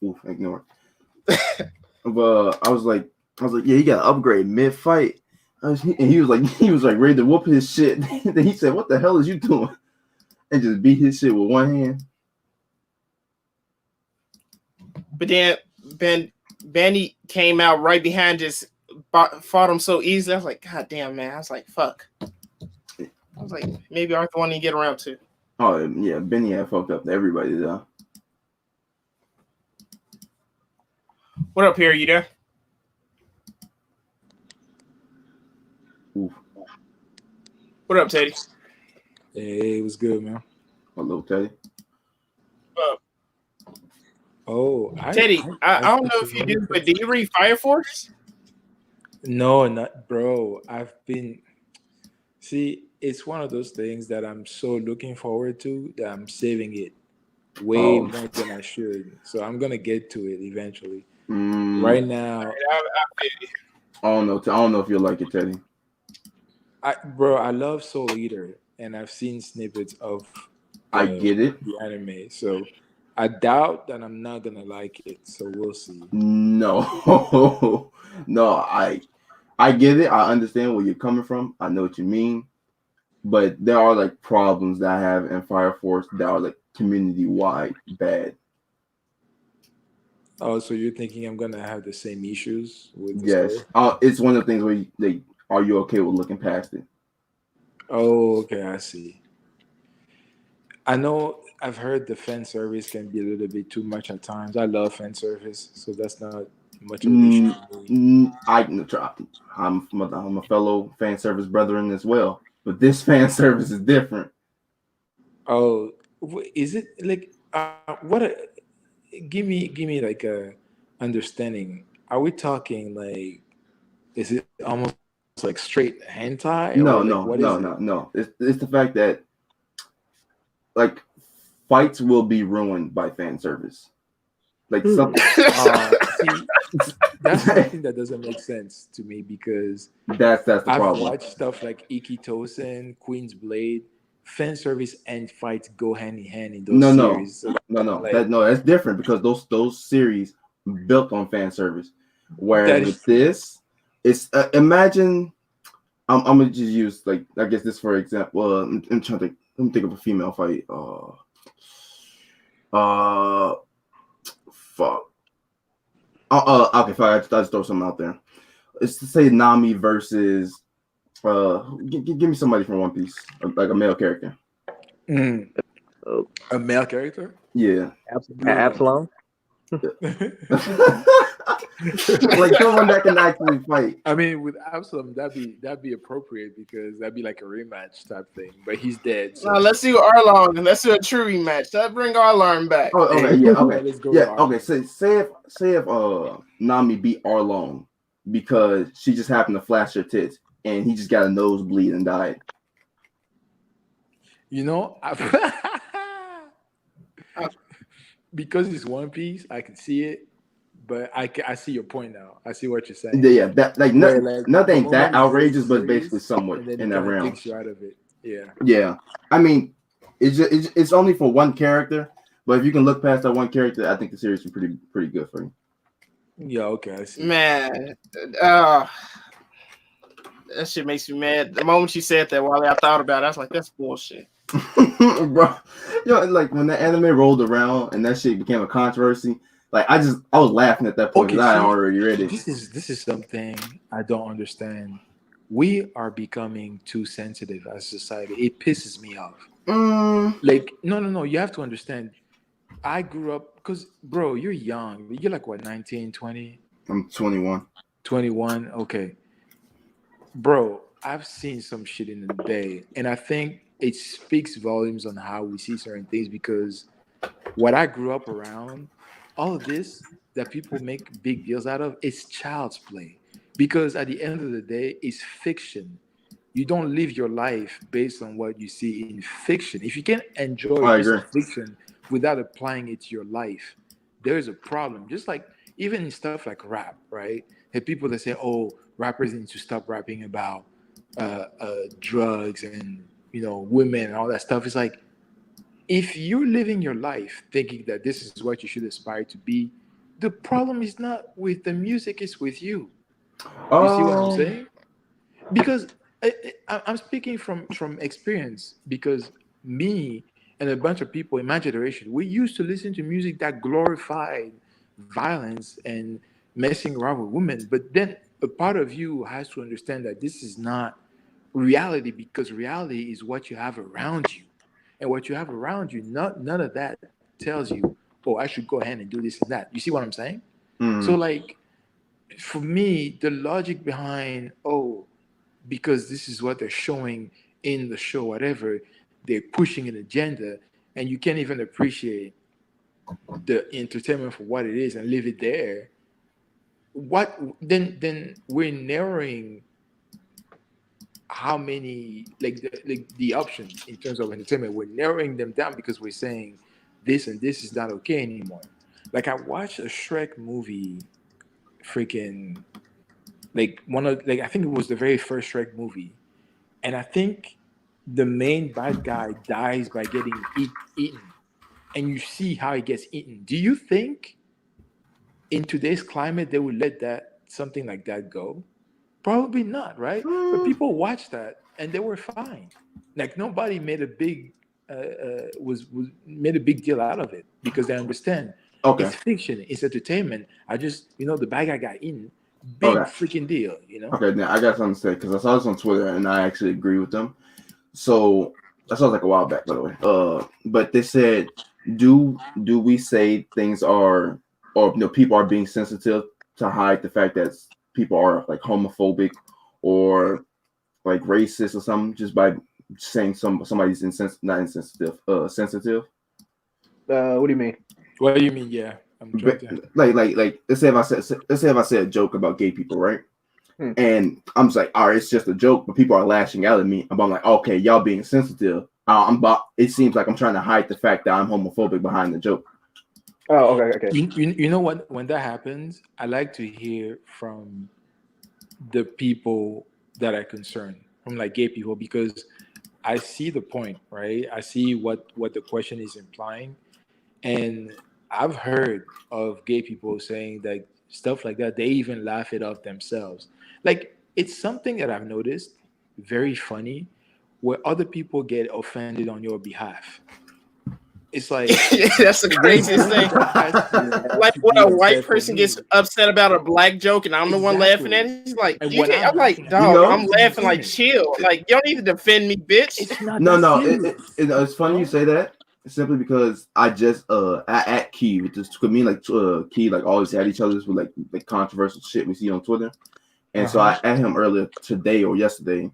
Oof, ignore. But I was like, yeah, you got to upgrade mid fight. And he was like, ready to whoop his shit. Then he said, "What the hell is you doing?" And just beat his shit with one hand. But then Benny came out right behind, just fought him so easy. I was like, God damn, man. I was like, fuck. I was like, maybe Arthur wanted to get around to. Oh yeah, Benny had fucked up everybody though. What up, here? You there? Oof. What up, Teddy? Hey, it was good, man. Hello, Teddy. Oh, Teddy, I don't know if you do, but do you read Fire Force? No, not bro. It's one of those things that I'm so looking forward to that I'm saving it way more than I should. So I'm gonna get to it eventually. Right now, I don't know if you'll like it, Teddy. I love Soul Eater, and I've seen snippets of I get it. The anime, so I doubt that I'm not gonna like it. So we'll see. No, no, I get it. I understand where you're coming from. I know what you mean, but there are like problems that I have in Fire Force that are like community wide bad. Oh, so you're thinking I'm gonna have the same issues with the Yes, story? it's one of the things where are you okay with looking past it? Oh, okay, I see. I know I've heard the fan service can be a little bit too much at times. I love fan service, so that's not much of an issue for me. I'm a fellow fan service brethren as well, but this fan service is different. Oh, is it like give me like a understanding. Are we talking like is it almost like straight hentai or No, like no, what is no, it? no, no. It's the fact that like fights will be ruined by fan service. Like something. See, that's something that doesn't make sense to me because that's the I've problem. watched stuff like Ikitosen, Queen's Blade, fan service and fights go hand in hand in those series. So That's different because those series built on fan service. Whereas with this, it's imagine I'm gonna just use like I guess this for example. I'm trying to think. Let me think of a female fight. Fuck. Okay, fine. I just throw something out there. It's to say Nami versus. Give me somebody from One Piece, like a male character. A male character? Yeah. Absalom. Like someone that can actually fight. I mean, with Absalom, that'd be appropriate because that'd be like a rematch type thing. But he's dead. So. Now let's do Arlong and let's do a true rematch. Let's bring Arlong back. Oh, okay, yeah, okay, let's go. Yeah, okay. Say if Nami beat Arlong because she just happened to flash her tits and he just got a nosebleed and died. You know, because it's One Piece, I can see it. But I see your point now. I see what you're saying. Yeah, that nothing that outrageous, but basically somewhat in that realm. Takes you out of it. Yeah. Yeah, I mean, it's only for one character, but if you can look past that one character, I think the series is pretty good for you. Yeah. Okay. I see. Man, that shit makes me mad. The moment you said that, Wally, I thought about it. I was like, that's bullshit. Bro, like when the anime rolled around and that shit became a controversy. Like I was laughing at that point because I already read it. This is something I don't understand. We are becoming too sensitive as a society. It pisses me off. Like no. You have to understand. I grew up because bro, you're young. You're like what 19, 20? I'm 21. 21. Okay, bro. I've seen some shit in the day, and I think it speaks volumes on how we see certain things because what I grew up around. All of this that people make big deals out of is child's play because at the end of the day it's fiction. You don't live your life based on what you see in fiction. If you can't enjoy a piece of fiction without applying it to your life, there's a problem. Just like even in stuff like rap, right? There are people that say, oh, rappers need to stop rapping about drugs and women and all that stuff. It's like if you're living your life thinking that this is what you should aspire to be, the problem is not with the music; it's with you. You see what I'm Um, saying? Because I'm speaking from experience. Because me and a bunch of people in my generation, we used to listen to music that glorified violence and messing around with women. But then a part of you has to understand that this is not reality, because reality is what you have around you, and what you have around you, not none of that tells you, oh, I should go ahead and do this and that. You see what I'm saying? So mm, like, for me, the logic behind, oh, because this is what they're showing in the show, whatever, they're pushing an agenda, and you can't even appreciate the entertainment for what it is and leave it there. What then we're narrowing how many, like the options in terms of entertainment, we're narrowing them down because we're saying this and this is not okay anymore. Like I watched a Shrek movie, freaking, like one of, like I think it was the very first Shrek movie, and I think the main bad guy dies by getting eaten, and you see how he gets eaten. Do you think in today's climate they would let that something like that go? Probably not, right? But mm, people watched that and they were fine. Like nobody made a big was made a big deal out of it because they understand okay, it's fiction, it's entertainment. I just, the bad guy got eaten, big okay, freaking deal. okay. Now I got something to say because I saw this on Twitter and I actually agree with them. So that sounds like a while back, by the way. But they said, do we say things are, or people are being sensitive to hide the fact that people are like homophobic or like racist or something just by saying somebody's not insensitive, sensitive. What do you mean? What do you mean? Yeah, I'm trying But to. like let's say if I said a joke about gay people, right? Hmm. And I'm just like, all right, it's just a joke, but people are lashing out at me. But I'm like, okay, y'all being sensitive. It seems like I'm trying to hide the fact that I'm homophobic behind the joke. Oh, okay. You know what? When that happens, I like to hear from the people that are concerned, from like gay people, because I see the point, right? I see what the question is implying, and I've heard of gay people saying that stuff like that. They even laugh it off themselves. Like it's something that I've noticed very funny, where other people get offended on your behalf. It's like That's the craziest when thing. that Like has to when be a white upset for person gets me. upset about a black joke and I'm the one laughing at Exactly. it, he's like, And you when can't. I'm I'm like, laughing at You dog, it, know? I'm it's not laughing like funny. chill. Like you don't need to defend me, bitch. It's not No, that no. serious. It's funny you say that simply because I just at Key with this me like Key like always had each other's with like controversial shit we see on Twitter, and so Uh-huh. I at him earlier today or yesterday,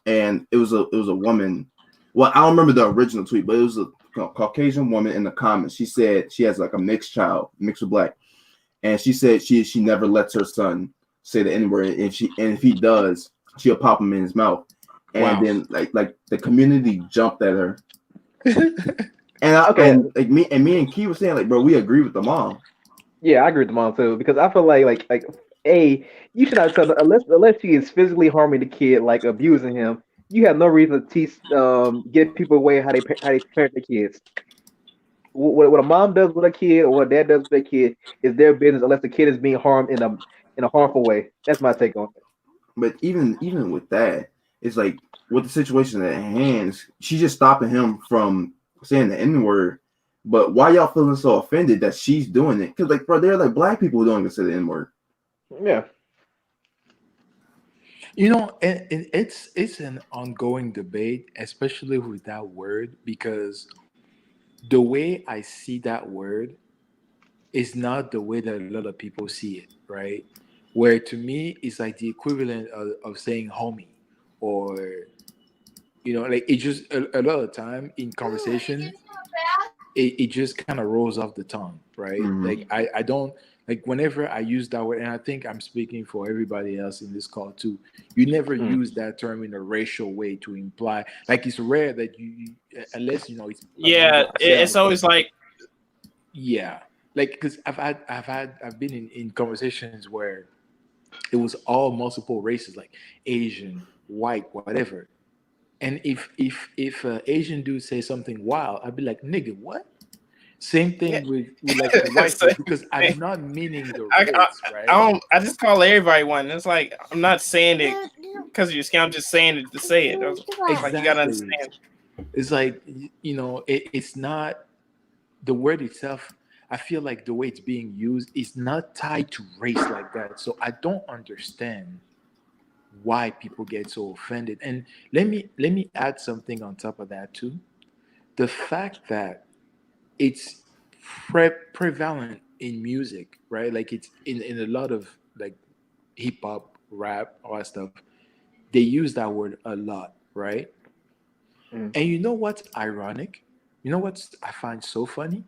and it was a woman. Well, I don't remember the original tweet, but it was a Caucasian woman in the comments. She said she has like a mixed child, mixed with black, and she said she never lets her son say the N word. If he does, she'll pop him in his mouth. And Wow. then like the community jumped at her, Okay. and like me and Key was saying like, bro, we agree with the mom. Yeah, I agree with the mom too because I feel like a you should not tell unless she is physically harming the kid, like abusing him. You have no reason to teach get people away how they parent their kids. What a mom does with a kid or what a dad does with a kid is their business unless the kid is being harmed in a harmful way. That's my take on it. But even with that, it's like with the situation at hand, she's just stopping him from saying the N word. But why y'all feeling so offended that she's doing it? Because like, bro, there are like black people who don't even say the N word. Yeah. And it's an ongoing debate, especially with that word, because the way I see that word is not the way that a lot of people see it, right? Where to me it's like the equivalent of saying homie, or like it just a lot of time in conversation, it just kind of rolls off the tongue, right? Mm-hmm. Like I don't, like whenever I use that word, and I think I'm speaking for everybody else in this call too. You never Mm. use that term in a racial way to imply, like it's rare that unless it's a member Yeah, of the it's family. always like, Yeah, like because I've been in conversations where it was all multiple races, like Asian, white, whatever. And if Asian dude say something wild, I'd be like, nigga, what? Same thing with like the white Same folks, because I'm not meaning the I, race, I, right? I just call everybody one. It's like I'm not saying it because of your skin. I'm just saying it to say it. Like you gotta Exactly. understand. It's like, you know, it's not the word itself. I feel like the way it's being used is not tied to race like that. So I don't understand why people get so offended. And let me add something on top of that too. The fact that it's prevalent in music, right? Like it's in a lot of like hip hop, rap, all that stuff. They use that word a lot, right? Mm. And you know what's ironic? You know what I find so funny?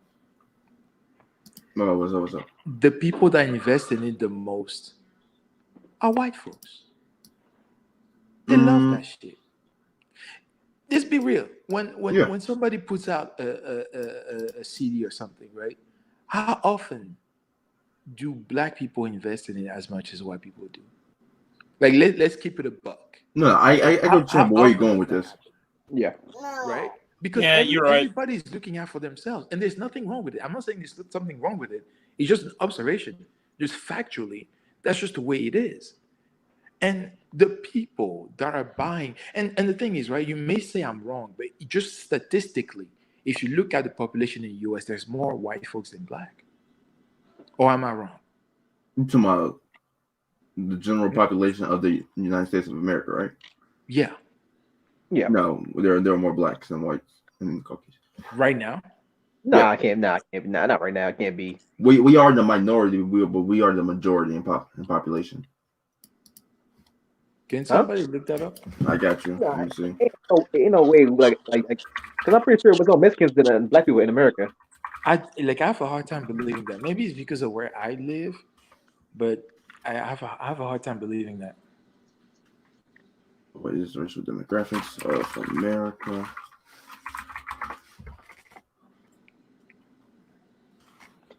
No, what's up? The people that invest in it the most are white folks. They love that shit. Let's be real. Yeah. When somebody puts out a CD or something, right? How often do black people invest in it as much as white people do? Like let's keep it a buck. No, I go to How where you often going does with that this. happen? Yeah. Right? Because Yeah, you're right. everybody's looking out for themselves, and there's nothing wrong with it. I'm not saying there's something wrong with it. It's just an observation. Just factually, that's just the way it is. And the people that are buying, and the thing is, right? You may say I'm wrong, but just statistically, if you look at the population in the U.S., there's more white folks than black. Or am I wrong? You talking about the general population of the United States of America, right? Yeah. Yeah. No, there are more blacks than whites in the Caucasian. Right now. Nah, Yeah. I can't. Nah, I can't be. Nah, not right now. I can't be. We are the minority, but we are the majority in population. Can Huh? somebody look that up? I got you. Nah, Let me see. ain't no way. Because I'm pretty sure it was no Mexicans than black people in America. I have a hard time believing that. Maybe it's because of where I live, but I have a hard time believing that. What is racial demographics of America?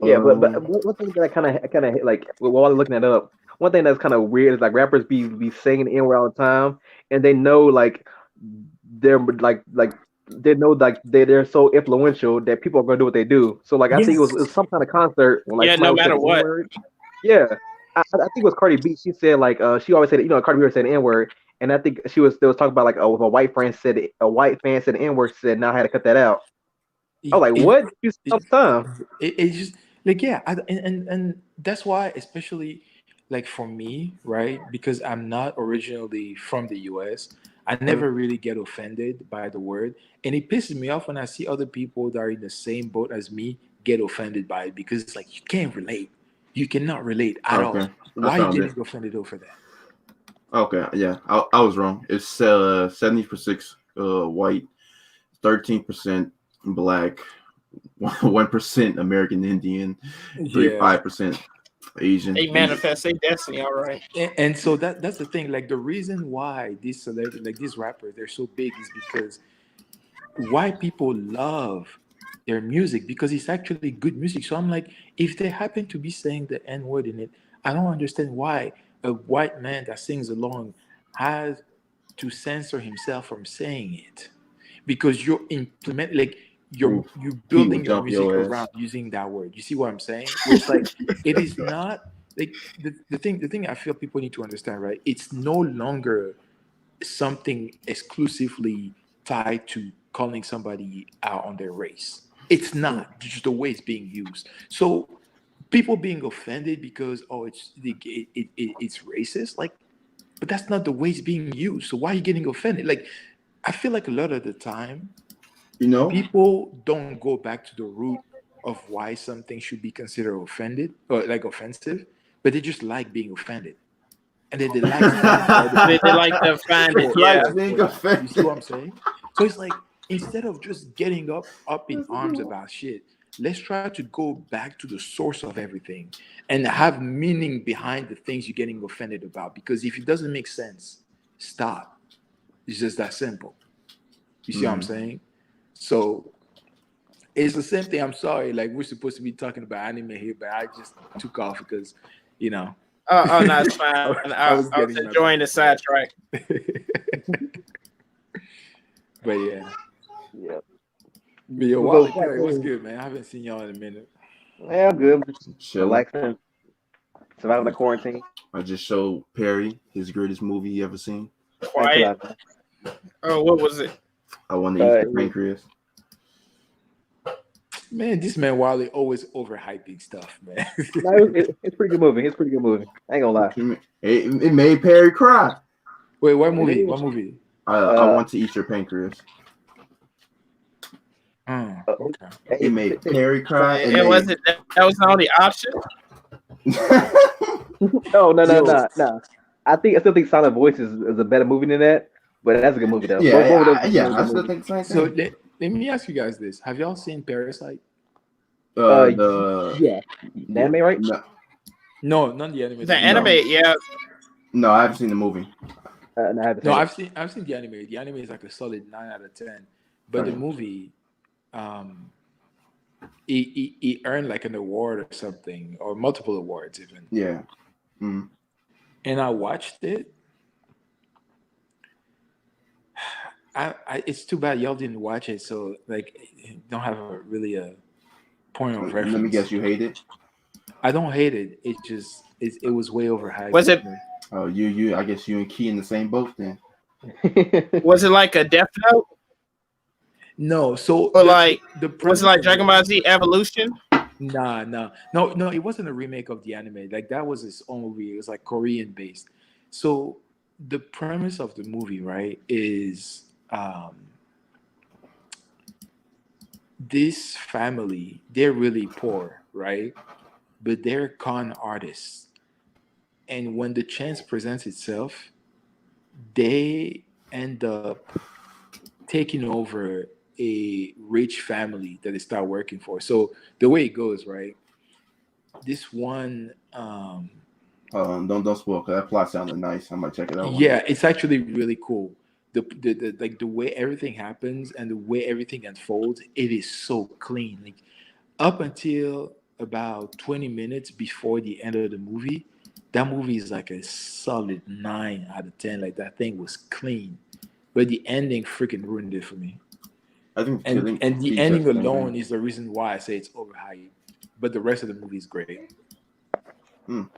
Yeah, but one thing that I kind of like while I'm looking that up, one thing that's kind of weird is like rappers be saying the N word all the time, and they know like they're like they know like they're so influential that people are gonna do what they do. So like I think it was some kind of concert when like Yeah, somebody no was saying matter the N what. word. Yeah, I think it was Cardi B. She said like she always said Cardi B was saying the N word, and I think they was talking about like if a white fan said the N word, said now I had to cut that out. I was like, It, what? You say all the time. it's just like, yeah, and that's why, especially like for me, right? Because I'm not originally from the US, I Mm. never really get offended by the word, and it pisses me off when I see other people that are in the same boat as me get offended by it, because it's like you can't relate. You cannot relate at all. Okay, I Why are you found it. getting offended over that? Okay, yeah, I was wrong. It's 70% white, 13% black, 1% American Indian, Yeah. 5% Asian. They manifest their destiny, all right. And so that's the thing. Like the reason why these celebrities, like these rappers, they're so big is because white people love their music because it's actually good music. So I'm like, if they happen to be saying the N word in it, I don't understand why a white man that sings along has to censor himself from saying it, because you're implement like Oof, you're Pete building would your jump music your around ass. using that word. You see what I'm saying? Where it's like it is not like the thing I feel people need to understand, right? It's no longer something exclusively tied to calling somebody out on their race. It's Mm. not just the way it's being used. So people being offended because it's racist, like, but that's not the way it's being used. So why are you getting offended? Like, I feel like a lot of the time You know, people don't go back to the root of why something should be considered offended or like offensive, but they just like being offended, and then they like finding other They people like to find it, for yeah. like being that. You see offended. what I'm saying? So it's like instead of just getting up in arms about shit, let's try to go back to the source of everything and have meaning behind the things you're getting offended about. Because if it doesn't make sense, stop. It's just that simple. You see what I'm Mm. saying? So it's the same thing. I'm sorry, like we're supposed to be talking about anime here, but I just took off because, you know, Oh, no, it's fine. I was I was getting my enjoying the sidetrack. but yeah. Yeah. Yo, We'll Wally go. Perry, what's good, man? I haven't seen y'all in a minute. Yeah, I'm good. Chilling. Relaxing, surviving the quarantine. I just showed Perry his greatest movie he ever seen. Man, chill Quiet. out, man. Oh, what was it? I want to eat your pancreas. Man, this man Wally always overhyping stuff, man. No, it's pretty good movie. It's pretty good movie. I ain't gonna lie. It made Perry cry. Wait, what movie? What movie? I want to eat your pancreas. Okay. It made Perry cry. It wasn't. That was the only option. No. I still think Silent Voice is a better movie than that, but that's a good movie though. I still think the same So thing. let me ask you guys this: have y'all seen Parasite? The anime, right? No, not the anime. The anime, yeah. No, I haven't seen the movie. I've seen the anime. The anime is like a solid 9 out of 10, but the movie, he earned like an award or something, or multiple awards even. Yeah. Mm. And I watched it. It's too bad y'all didn't watch it, so like don't have a point of reference. Let me guess, you hate it? I don't hate it. It was way overhyped. Was it? Oh, you. I guess you and Key in the same boat then. Was it like a Death Note? No. So or like was it like Dragon Ball Z Evolution? No. It wasn't a remake of the anime. Like that was its own movie. It was like Korean based. So the premise of the movie, right, is this family, they're really poor, right? But they're con artists. And when the chance presents itself, they end up taking over a rich family that they start working for. So the way it goes, right? This one don't spoil, because that plot sounded nice. I might check it out. Yeah, it's actually really cool. The like the way everything happens and the way everything unfolds, it is so clean. Like up until about 20 minutes before the end of the movie, that movie is like a solid 9 out of 10. Like that thing was clean, but the ending freaking ruined it for me. I think, and the ending alone is the reason why I say it's overhyped. But the rest of the movie is great. From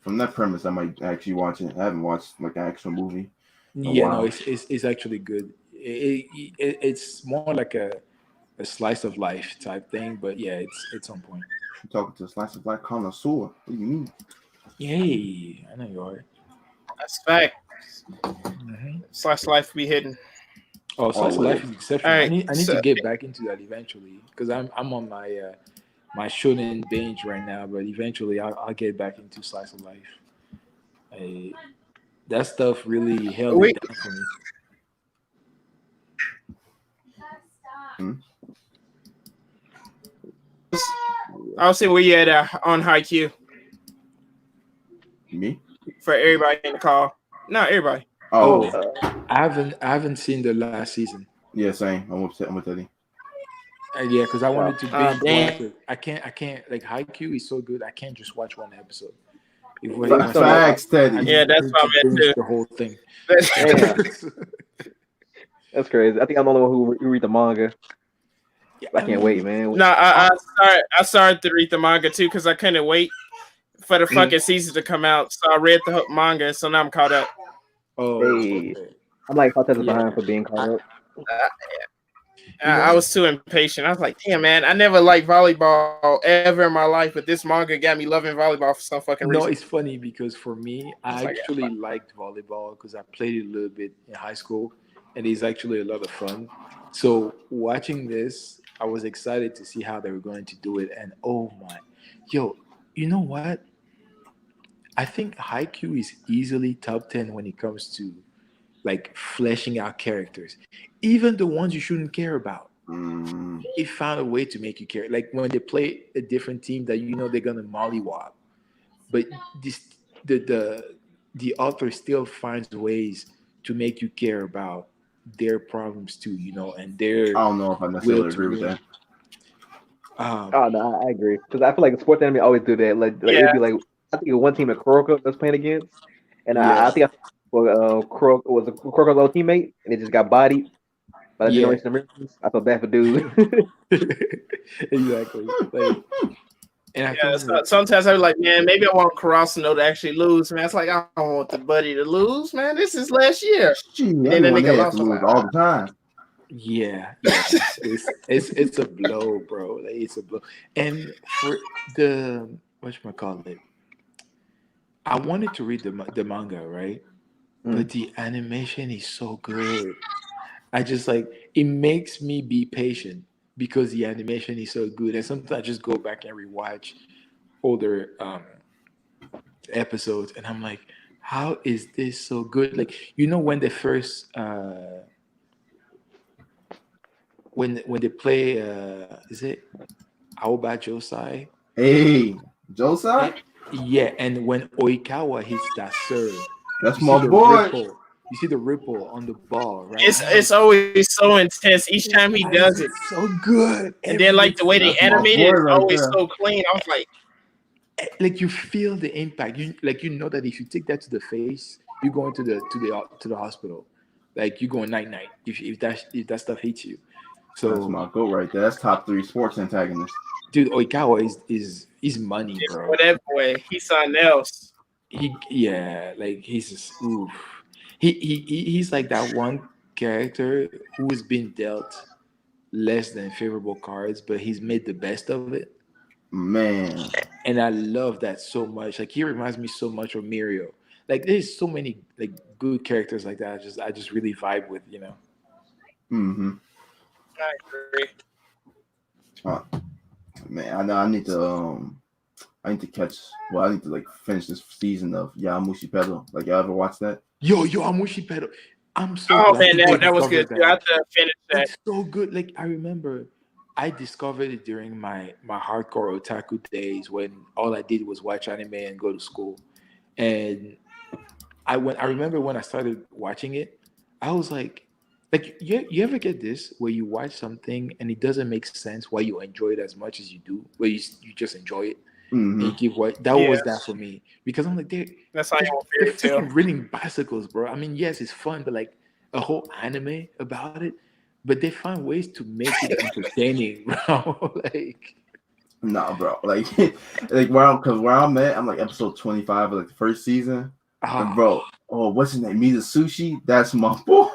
that premise, I might actually watch it. I haven't watched like an actual movie. No, it's actually good. It's more like a slice of life type thing, but yeah, it's on point. You're talking to a slice of life connoisseur. What do you mean? Yay, I know you are. That's fact. Slice of life be hidden. Oh, slice of life is exceptional. Right, I need to get back into that eventually because I'm on my my shonen binge right now, but eventually I'll get back into slice of life. That stuff really held it down for me. I'll see where you at on Haikyuu. Me? For everybody in the call. Not everybody. I haven't seen the last season. Yeah, same. I'm gonna tell you. Yeah, because I wanted to binge damn. watch it. I can't like Haikyuu is so good. I can't just watch one episode. Facts, Teddy. Yeah, that's what I meant too. The whole thing. That's crazy. I think I'm the only one who read the manga. Yeah, I can't wait, man. No, I started to read the manga too because I couldn't wait for the fucking season to come out. So I read the manga, so now I'm caught up. Hey. I'm like 5 seconds behind for being caught up. I was too impatient. I was like, damn, man, I never liked volleyball ever in my life, but this manga got me loving volleyball for some fucking reason. No, it's funny because for me, I actually liked volleyball because I played it a little bit in high school, and it's actually a lot of fun. So watching this, I was excited to see how they were going to do it, and oh my, you know what? I think Haikyuu is easily top 10 when it comes to like fleshing out characters, even the ones you shouldn't care about. It found a way to make you care. Like when they play a different team that you know they're gonna mollywop, but the author still finds ways to make you care about their problems too, you know, and their. I don't know if I necessarily agree with that. No, I agree because I feel like sports anime always do that. Like it'd be like I think one team that Kuroko was playing against, and I think Kuroko was a Kuroko's old teammate, and it just got bodied Yeah, Generation Americans. I felt bad for dude. exactly. Like, and I feel Yeah, like, sometimes I'm like, man, maybe I want Karasuno to actually lose, man. It's like I don't want the buddy to lose, man. This is last year. Shit, And then the everyone nigga there has to lost. I was lose like, all the time. yeah, it's a blow, bro. Like, it's a blow. And for the whatchamacallit, I wanted to read the manga, right? But the animation is so good. I just like it makes me be patient because the animation is so good. And sometimes I just go back and rewatch older episodes, and I'm like, how is this so good? Like, when the first when they play is it Aoba Josai? Hey, Josai, And, yeah, and when Oikawa hits that serve, that's you see my the boy. ripple. You see the ripple on the ball, right? it's I'm like, it's always so intense each time he why is does it it. so good And then every like the way they That's my animate boy it is right always there. so clean. I was like, like you feel the impact. You know that if you take that to the face, you're going to the hospital. Like you going night night if that stuff hits you. That's So, my goat right there. That's top 3 sports antagonist. dude, Oikawa is money, bro. for that boy, he's something else. Like he's just oof. He's like that one character who has been dealt less than favorable cards, but he's made the best of it. Man, And I love that so much. Like he reminds me so much of Mirio. Like there's so many like good characters like that. I just really vibe with. mm-hmm. I agree. Uh, man, I know I need to catch. Well, I need to like finish this season of Yamushi Pedal. Like, y'all ever watch that? Yo, Amushi Pedal. I'm so Oh glad man, people that was good discovered too. I that. have to finish that. It's so good. Like I remember I discovered it during my hardcore otaku days when all I did was watch anime and go to school. And I remember when I started watching it, I was like you ever get this where you watch something and it doesn't make sense why you enjoy it as much as you do, where you just enjoy it and Mm-hmm. you keep what that Yeah, was that for me because I'm like that's how I they're, am with they're Fairy Tail. freaking reading bicycles, bro. I mean, yes, it's fun, but like a whole anime about it, but they find ways to make it entertaining, bro. Like, Nah, bro. Like, cause where I'm at, I'm like episode 25 of like the first season. And ah, bro, oh, what's his name? Mita Sushi. That's my boy.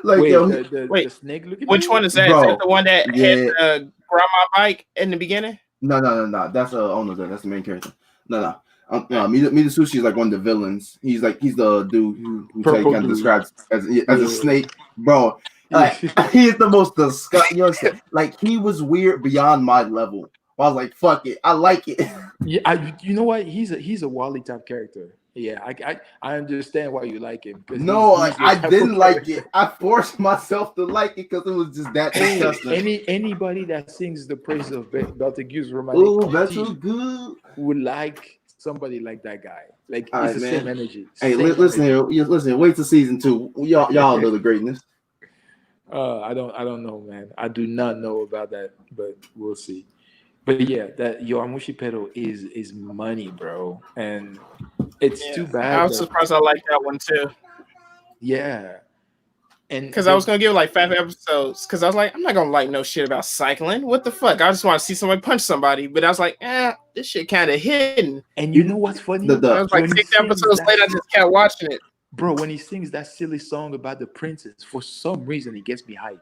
Like, wait, yo, the Wait, snake looking which one dude? is that? Is that bro, the one that had yeah. the grandma bike in the beginning? No. That's Ono. That's the main character. No. Uh, No, Mita Sushi is like one of the villains. He's the dude who Purple kind of dude. describes as a Yeah. snake, bro. Like he's the most disgusting. You understand? Like he was weird beyond my level. I was like, fuck it, I like it. Yeah, you know what? He's a Wally type character. Yeah, I understand why you like him because he's No, like he's your I type of didn't like it. character. I forced myself to like it because it was just that Hey, disgusting. anybody that sings the praises of Beltegue's romantic Ooh, that's so comedy good. would like somebody like that guy. Like All it's right, the same man. energy, Hey, same listen energy. here. Listen, wait till season 2. Y'all know the greatness. I don't know, man. I do not know about that, but we'll see. But yeah, that Yoamushi pedal is money, bro, and it's yeah, too I bad was that surprised I liked that one too. yeah, and Because I was gonna give it like 5 episodes. Because I was like, I'm not gonna like no shit about cycling. What the fuck? I just want to see somebody punch somebody. But I was like, this shit kind of hidden. you know what's funny? I was like When he 6 episodes sings later, I that, just kept watching it. bro, when he sings that silly song about the princess, for some reason it gets me hyped.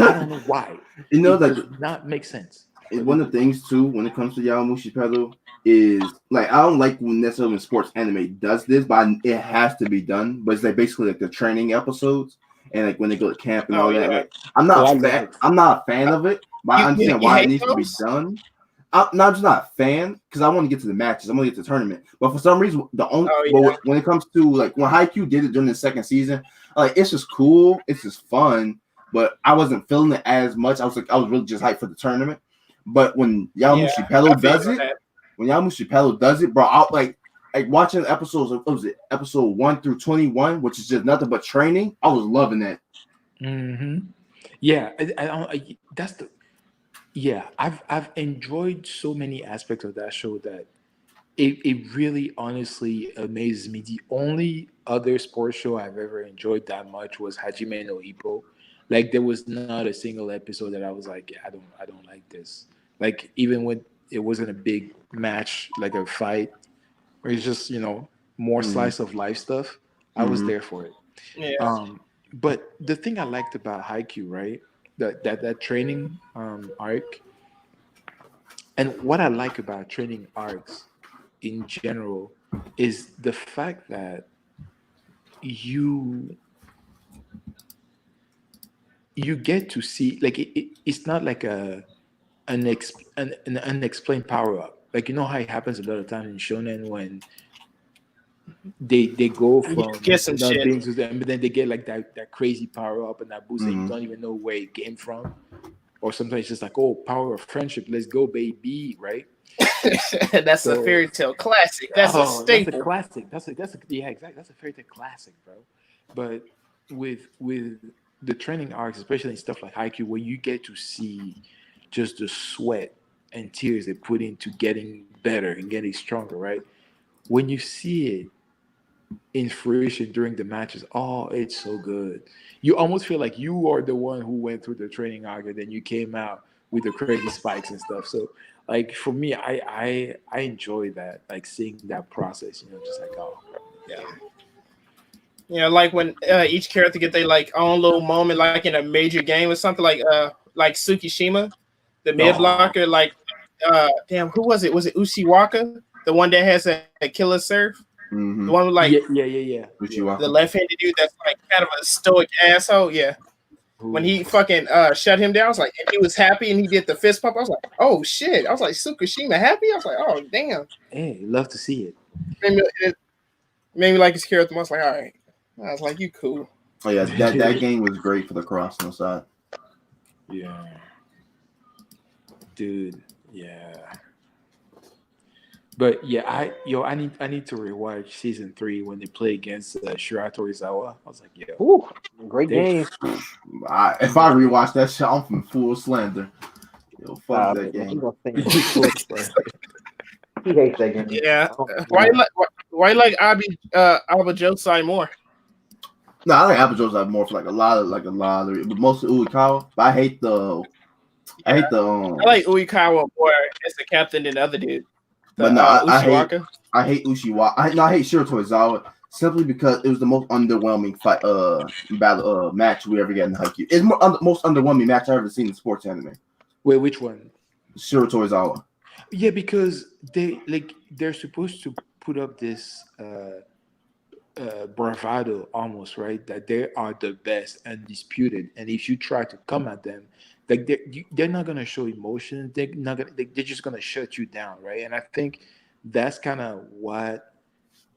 I don't know why. You know It that does not make sense, but one it of does. the things too when it comes to Yamushi Pedal is like I don't like when necessarily when sports anime does this, but it has to be done. But it's like basically like the training episodes and like when they go to camp and Oh all that. yeah, Like Oh, I love it. I'm not a fan of it, but I understand you why it hate needs to be those? done. I'm just not a fan because I want to get to the matches. I want to get to the tournament. But for some reason, Oh yeah, when it comes to like when Haikyuu did it during the second season, like it's just cool, it's just fun. But I wasn't feeling it as much. I was really just hyped for the tournament. But yeah. I feel you on that. When Yamushi Pedal does it, bro, out like watching episodes of what was it episode 1 through 21, which is just nothing but training. I was loving that. Hmm. Yeah, that's the yeah. I've enjoyed so many aspects of that show that it really honestly amazes me. The only other sports show I've ever enjoyed that much was Hajime no Ippo, Like there was not a single episode that I was like, I don't like this. Like even when it wasn't a big match, like a fight, or it's just more Mm-hmm. slice of life stuff, I was Mm-hmm. there for it. Yeah. But the thing I liked about Haikyuu, right, that training arc, and what I like about training arcs in general is the fact that you you get to see like it's not like an unexplained power up. Like how it happens a lot of times in shonen when they go You from get some not shit. being to them, but then they get like that crazy power up and that boost that you Mm-hmm. don't even know where it came from. Or sometimes it's just like, oh, power of friendship, let's go, baby, right? That's a So, fairy tale classic. That's a that's a staple. classic. That's yeah, exactly. That's a fairy tale classic, bro. But with the training arcs, especially in stuff like Haikyuu, where you get to see just the sweat and tears they put into getting better and getting stronger, right? When you see it in fruition during the matches, oh, it's so good. You almost feel like you are the one who went through the training arc and then you came out with the crazy spikes and stuff. So like for me, I enjoy that, like seeing that process, just like, oh yeah. Like when each character get their like own little moment, like in a major game or something, like Tsukishima, the mid Oh, blocker, like damn, who was it? Was it Ushiwaka, the one that has a killer serve? The Mm-hmm. one with like yeah. the Uchiwaka. left-handed dude that's like kind of a stoic asshole. Yeah. When Who? he fucking shut him down, I was like, and he was happy and he did the fist pump. I was like, oh shit. I was like, Tsukishima happy? I was like, oh damn. Hey, love to see it. It made me like his character. I was like, all right. I was like, you cool. Oh yeah, that game was great for the crossing side. Yeah, dude. Yeah. But yeah, I need to rewatch season 3 when they play against Shiratorizawa. Torizawa. I was like, yo, Ooh, great they game. If I rewatch that shit, I'm from full slander. Yo, fuck that Man, he game. gonna think he hates that game. Yeah. I don't Why know. you like why you like Alba Josai more? No, I like Apple Joe's like more for like a lot of but mostly Uikawa. But I hate the I like Uikawa more as the captain than the other dude. But no, Ushiwaka. I hate Ushiwaka. I hate Shiratorizawa simply because it was the most underwhelming fight battle match we ever get in Haikyuu. It's most underwhelming match I ever seen in sports anime. Wait, which one? Shiratorizawa. Yeah, because they're supposed to put up this bravado almost, right? That they are the best, undisputed, and if you try to come at them, like they're not gonna show emotion. They're not gonna. They're just gonna shut you down, right? And I think that's kind of what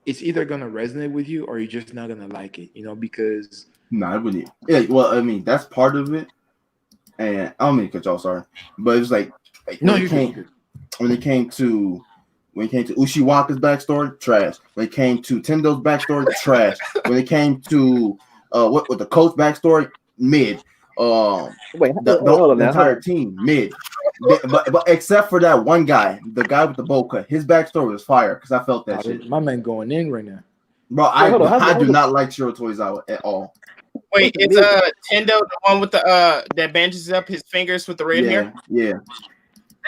it's either gonna resonate with you or you're just not gonna like it, because No, I wouldn't. Yeah, well, I mean that's part of it, and I don't mean to cut y'all, sorry, but it was like no, you're good. when it came to Ushiwaka's backstory, trash. When it came to Tendo's backstory, trash. When it came to what the coach backstory, mid. Wait, The hold on now. entire team mid. But except for that one guy, the guy with the bowl cut, his backstory was fire because I felt that shit. My man going in right now. Bro, I do not like Shiratorizawa at all. Wait, it's Tendo, the one with the that bandages up his fingers with the red hair? Yeah.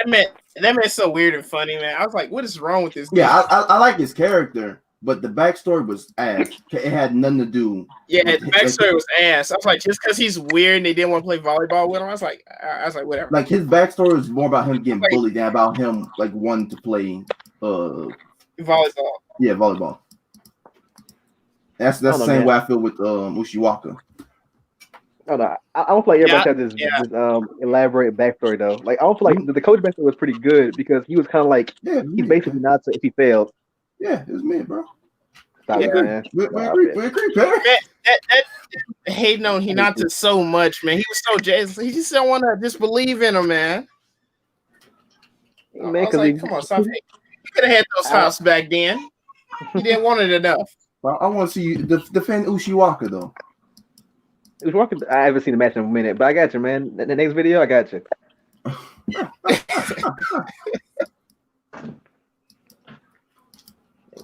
That man's so weird and funny, man. I was like, what is wrong with this dude? Yeah, I like his character, but the backstory was ass. It had nothing to do. Yeah, the backstory was ass. I was like, just because he's weird and they didn't want to play volleyball with him, I was like, whatever. Like his backstory was more about him getting bullied than about him like wanting to play volleyball. Yeah, volleyball. That's the same way I feel with Ushiwaka. Oh no, I don't feel like everybody had this elaborate backstory though. Like I don't feel like the coach backstory was pretty good because he was kind of like he's basically Naruto if he failed. Yeah, it was me, bro. Stop it, man. We agree, Perry. That hating on Hinata so much, man. He was so jealous. He just don't want to just believe in him, man. Man, I was like, come on, stop. You could have had those hops back then. You didn't want it enough. Well, I want to see you defend Ushiwaka though. Ushiwaka, I haven't seen the match in a minute, but I got you, man. The next video, I got you.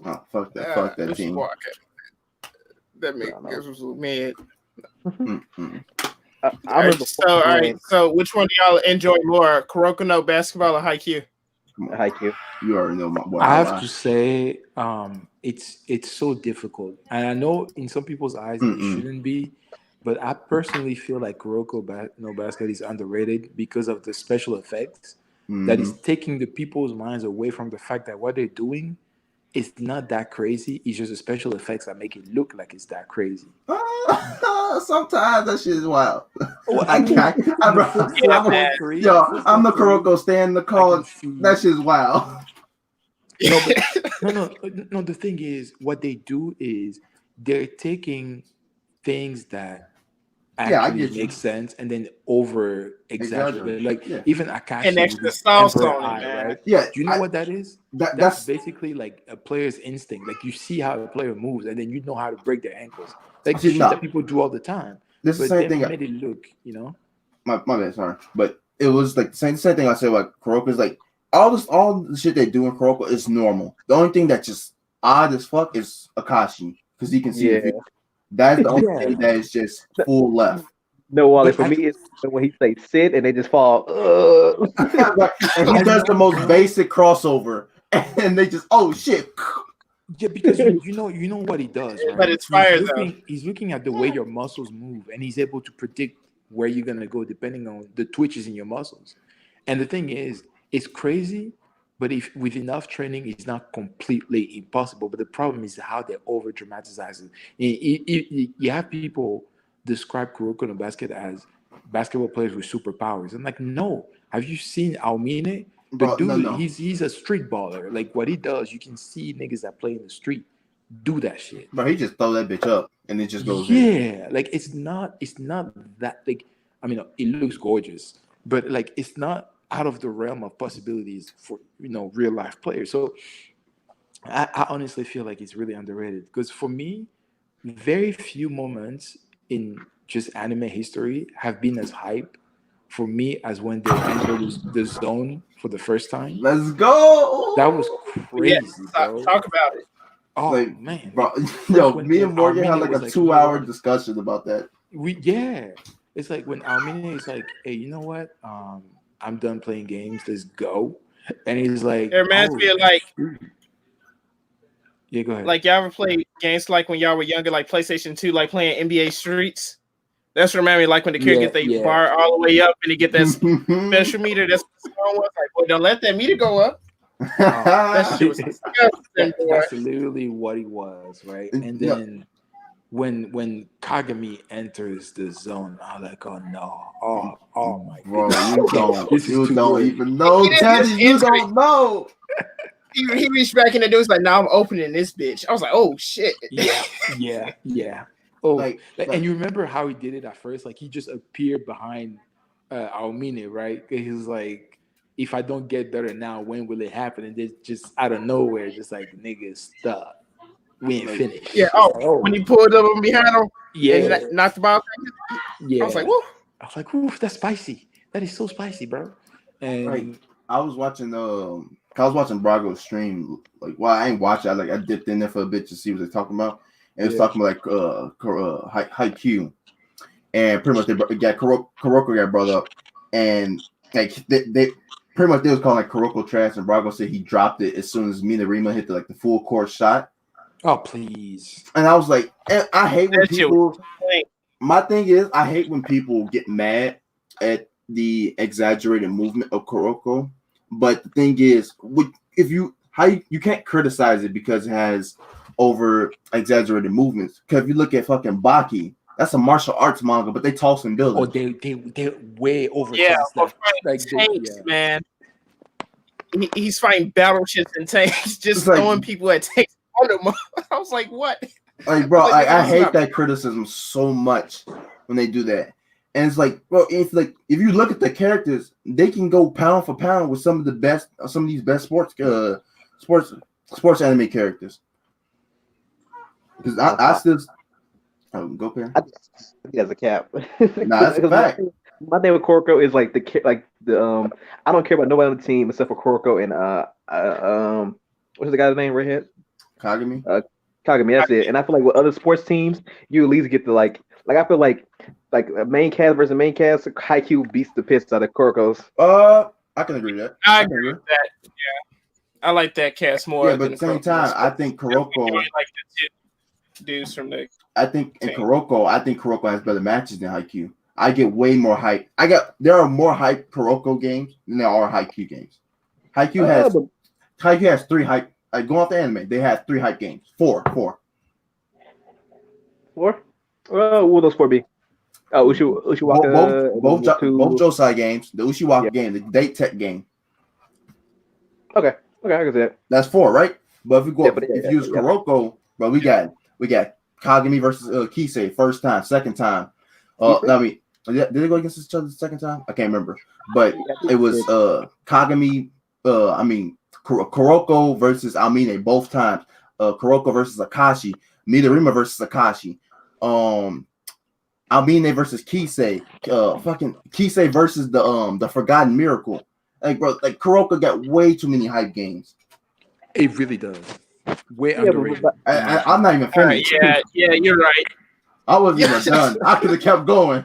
Oh, fuck that team. That makes was mad. I remember All right. So, which one do y'all enjoy more, Kuroko no Basketball or Haikyuu? Haikyuu. You already know my boy. I have to say, it's so difficult, and I know in some people's eyes it shouldn't be, but I personally feel like no Basket is underrated because of the special effects that is taking the people's minds away from the fact that what they're doing is not that crazy. It's just the special effects that make it look like it's that crazy. Sometimes that shit is wild. Oh, I'm the Kuroko stand the call. That shit is wild. No. The thing is, what they do is they're taking things that actually make sense and then over exaggerate. Like even Akashi and extra with sauce Emperor on it, Eye, man. right? Yeah. Do you know what that is? That's basically like a player's instinct. Like you see how a player moves, and then you know how to break their ankles. Like shit that people do all the time. This is the same thing. Made it look, My bad, sorry, but it was like the same thing I said about Kuroko is like all the shit they do in Kuroko is normal. The only thing that's just odd as fuck is Akashi because he can see the view. That's the only thing that is just full left. No, Wally, for me, it's when he say sit and they just fall. And he does the most basic crossover, and they just shit. Yeah, because you know what he does, right? But it's fire though. He's looking at the way your muscles move, and he's able to predict where you're gonna go depending on the twitches in your muscles. And the thing is, it's crazy, but if with enough training, it's not completely impossible. But the problem is how they over dramatize it. You have people describe Kuroko no Basket as basketball players with superpowers. I'm like, no. Have you seen Aomine? The dude, no. He's a street baller. Like what he does, you can see niggas that play in the street do that shit. But he just throw that bitch up and it just goes in. Like it's not that like I mean it looks gorgeous, but like it's not out of the realm of possibilities for real life players. So I honestly feel like it's really underrated because for me, very few moments in just anime history have been as hype for me as when they entered the zone for the first time. Let's go. That was crazy, bro. Talk about it. Oh like, man, bro, me and Morgan had like a 2-hour discussion about that. It's like when Almine is like, hey, you know what? I'm done playing games. Let's go. And he's like, it reminds me of like, yeah, go ahead. Like y'all ever play games like when y'all were younger, like PlayStation 2, like playing NBA Streets? That's what reminded me like when the kid get the bar all the way up and he get that special meter. That's what the song was like. Well, don't let that meter go up. That shit was disgusting, that's literally what he was, right? And then when Kagami enters the zone, I'm like, oh no, oh my god, you don't even know, Teddy, you don't know. He reached back in the door. He's like, "Now I'm opening this bitch." I was like, "Oh shit!" Yeah. Oh, and you remember how he did it at first? Like he just appeared behind Aomine, right? He was like, "If I don't get better now, when will it happen?" And they just out of nowhere, just like nigga, stop. We ain't finished. Yeah. When he pulled up behind him, and knocked the ball. Yeah. I was like, "Woo!" "Woo, that's spicy. That is so spicy, bro." And I was watching Brago's stream. Like, well, I ain't watching. I dipped in there for a bit to see what they're talking about. And it was talking about Haikyuu, and pretty much they got Kuroko got brought up, and like they pretty much they was calling like Kuroko trash, and Brago said he dropped it as soon as Minarima hit the full court shot. Oh please! And I was like, I hate when people. My thing is, I hate when people get mad at the exaggerated movement of Kuroko. But the thing is, you can't criticize it because it has over exaggerated movements. Because if you look at fucking Baki, that's a martial arts manga, but they toss and build. Oh, they're way over. Yeah, tanks, man. He's fighting battleships and tanks, just throwing people at tanks on him. I was like, what? Like, bro, I hate that criticism so much when they do that. And it's like, bro, it's like if you look at the characters, they can go pound for pound with some of these best sports anime characters. Because I still go pair. As a cap. Nah, that's a fact. My thing with Kuroko is like the I don't care about nobody on the team except for Kuroko and what's the guy's name? Redhead? Kagami. Kagami, that's it. And I feel like with other sports teams, you at least get to like I feel like like a main cast versus main cast, Haikyuu beats the piss out of Kurokos. I can agree with that. I agree with that. Yeah, I like that cast more Yeah, but than at the same Kuroko. time, I think Kuroko. Like the two dudes from the. I think Kuroko has better matches than Haikyuu. I get way more hype. There are more hype Kuroko games than there are Haikyuu games. Haikyuu has 3 hype. Like going off the anime, they had 3 hype games. Four. Four? What will those 4 be? Oh, Ushiwaka. Both Josai games. The Ushiwaka game, the Date Tech game. Okay, I can see that. That's 4, right? But if you use Kuroko, but we got Kagami versus Kisei first time, second time. I mean, did they go against each other the second time? I can't remember. But it was Kagami. Kuroko versus Amine both times. Kuroko versus Akashi. Midorima versus Akashi. Amine versus Kisei. Fucking Kisei versus the Forgotten Miracle. Like bro, like Kuroko got way too many hype games. It really does. Way underrated. I'm not even finished. Yeah, you're right. I wasn't even done. I could have kept going.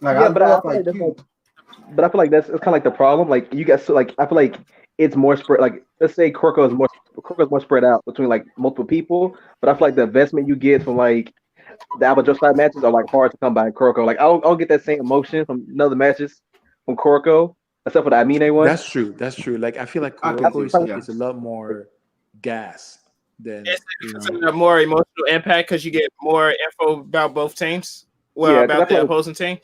Like, yeah, but I feel like it's kind of like the problem. Like you guys, like I feel like it's more spread. Like let's say Kuroko is more spread out between like multiple people. But I feel like the investment you get from like the Alba side matches are like hard to come by in Kuroko. Like I'll get that same emotion from other matches from Kuroko, except for the Amine one. That's true. Like I feel like Kuroko is a lot more gas than it's a more emotional impact because you get more info about both teams. Well, about the opposing teams.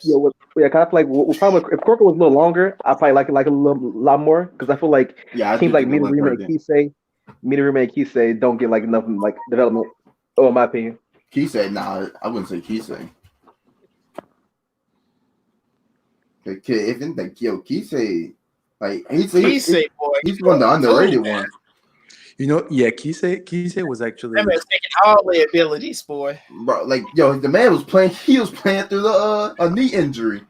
Yeah, kind of like probably if Kuroko was a little longer, I probably like it like a lot more because I feel like teams like Midorima and Kisei don't get like enough like development. Oh, in my opinion. Kisei, nah, I wouldn't say Kisei. Kisei, like he's one of the underrated ones. You know, yeah, Kisei was actually that man's taking all the abilities, boy. Bro, like the man was playing. He was playing through a knee injury.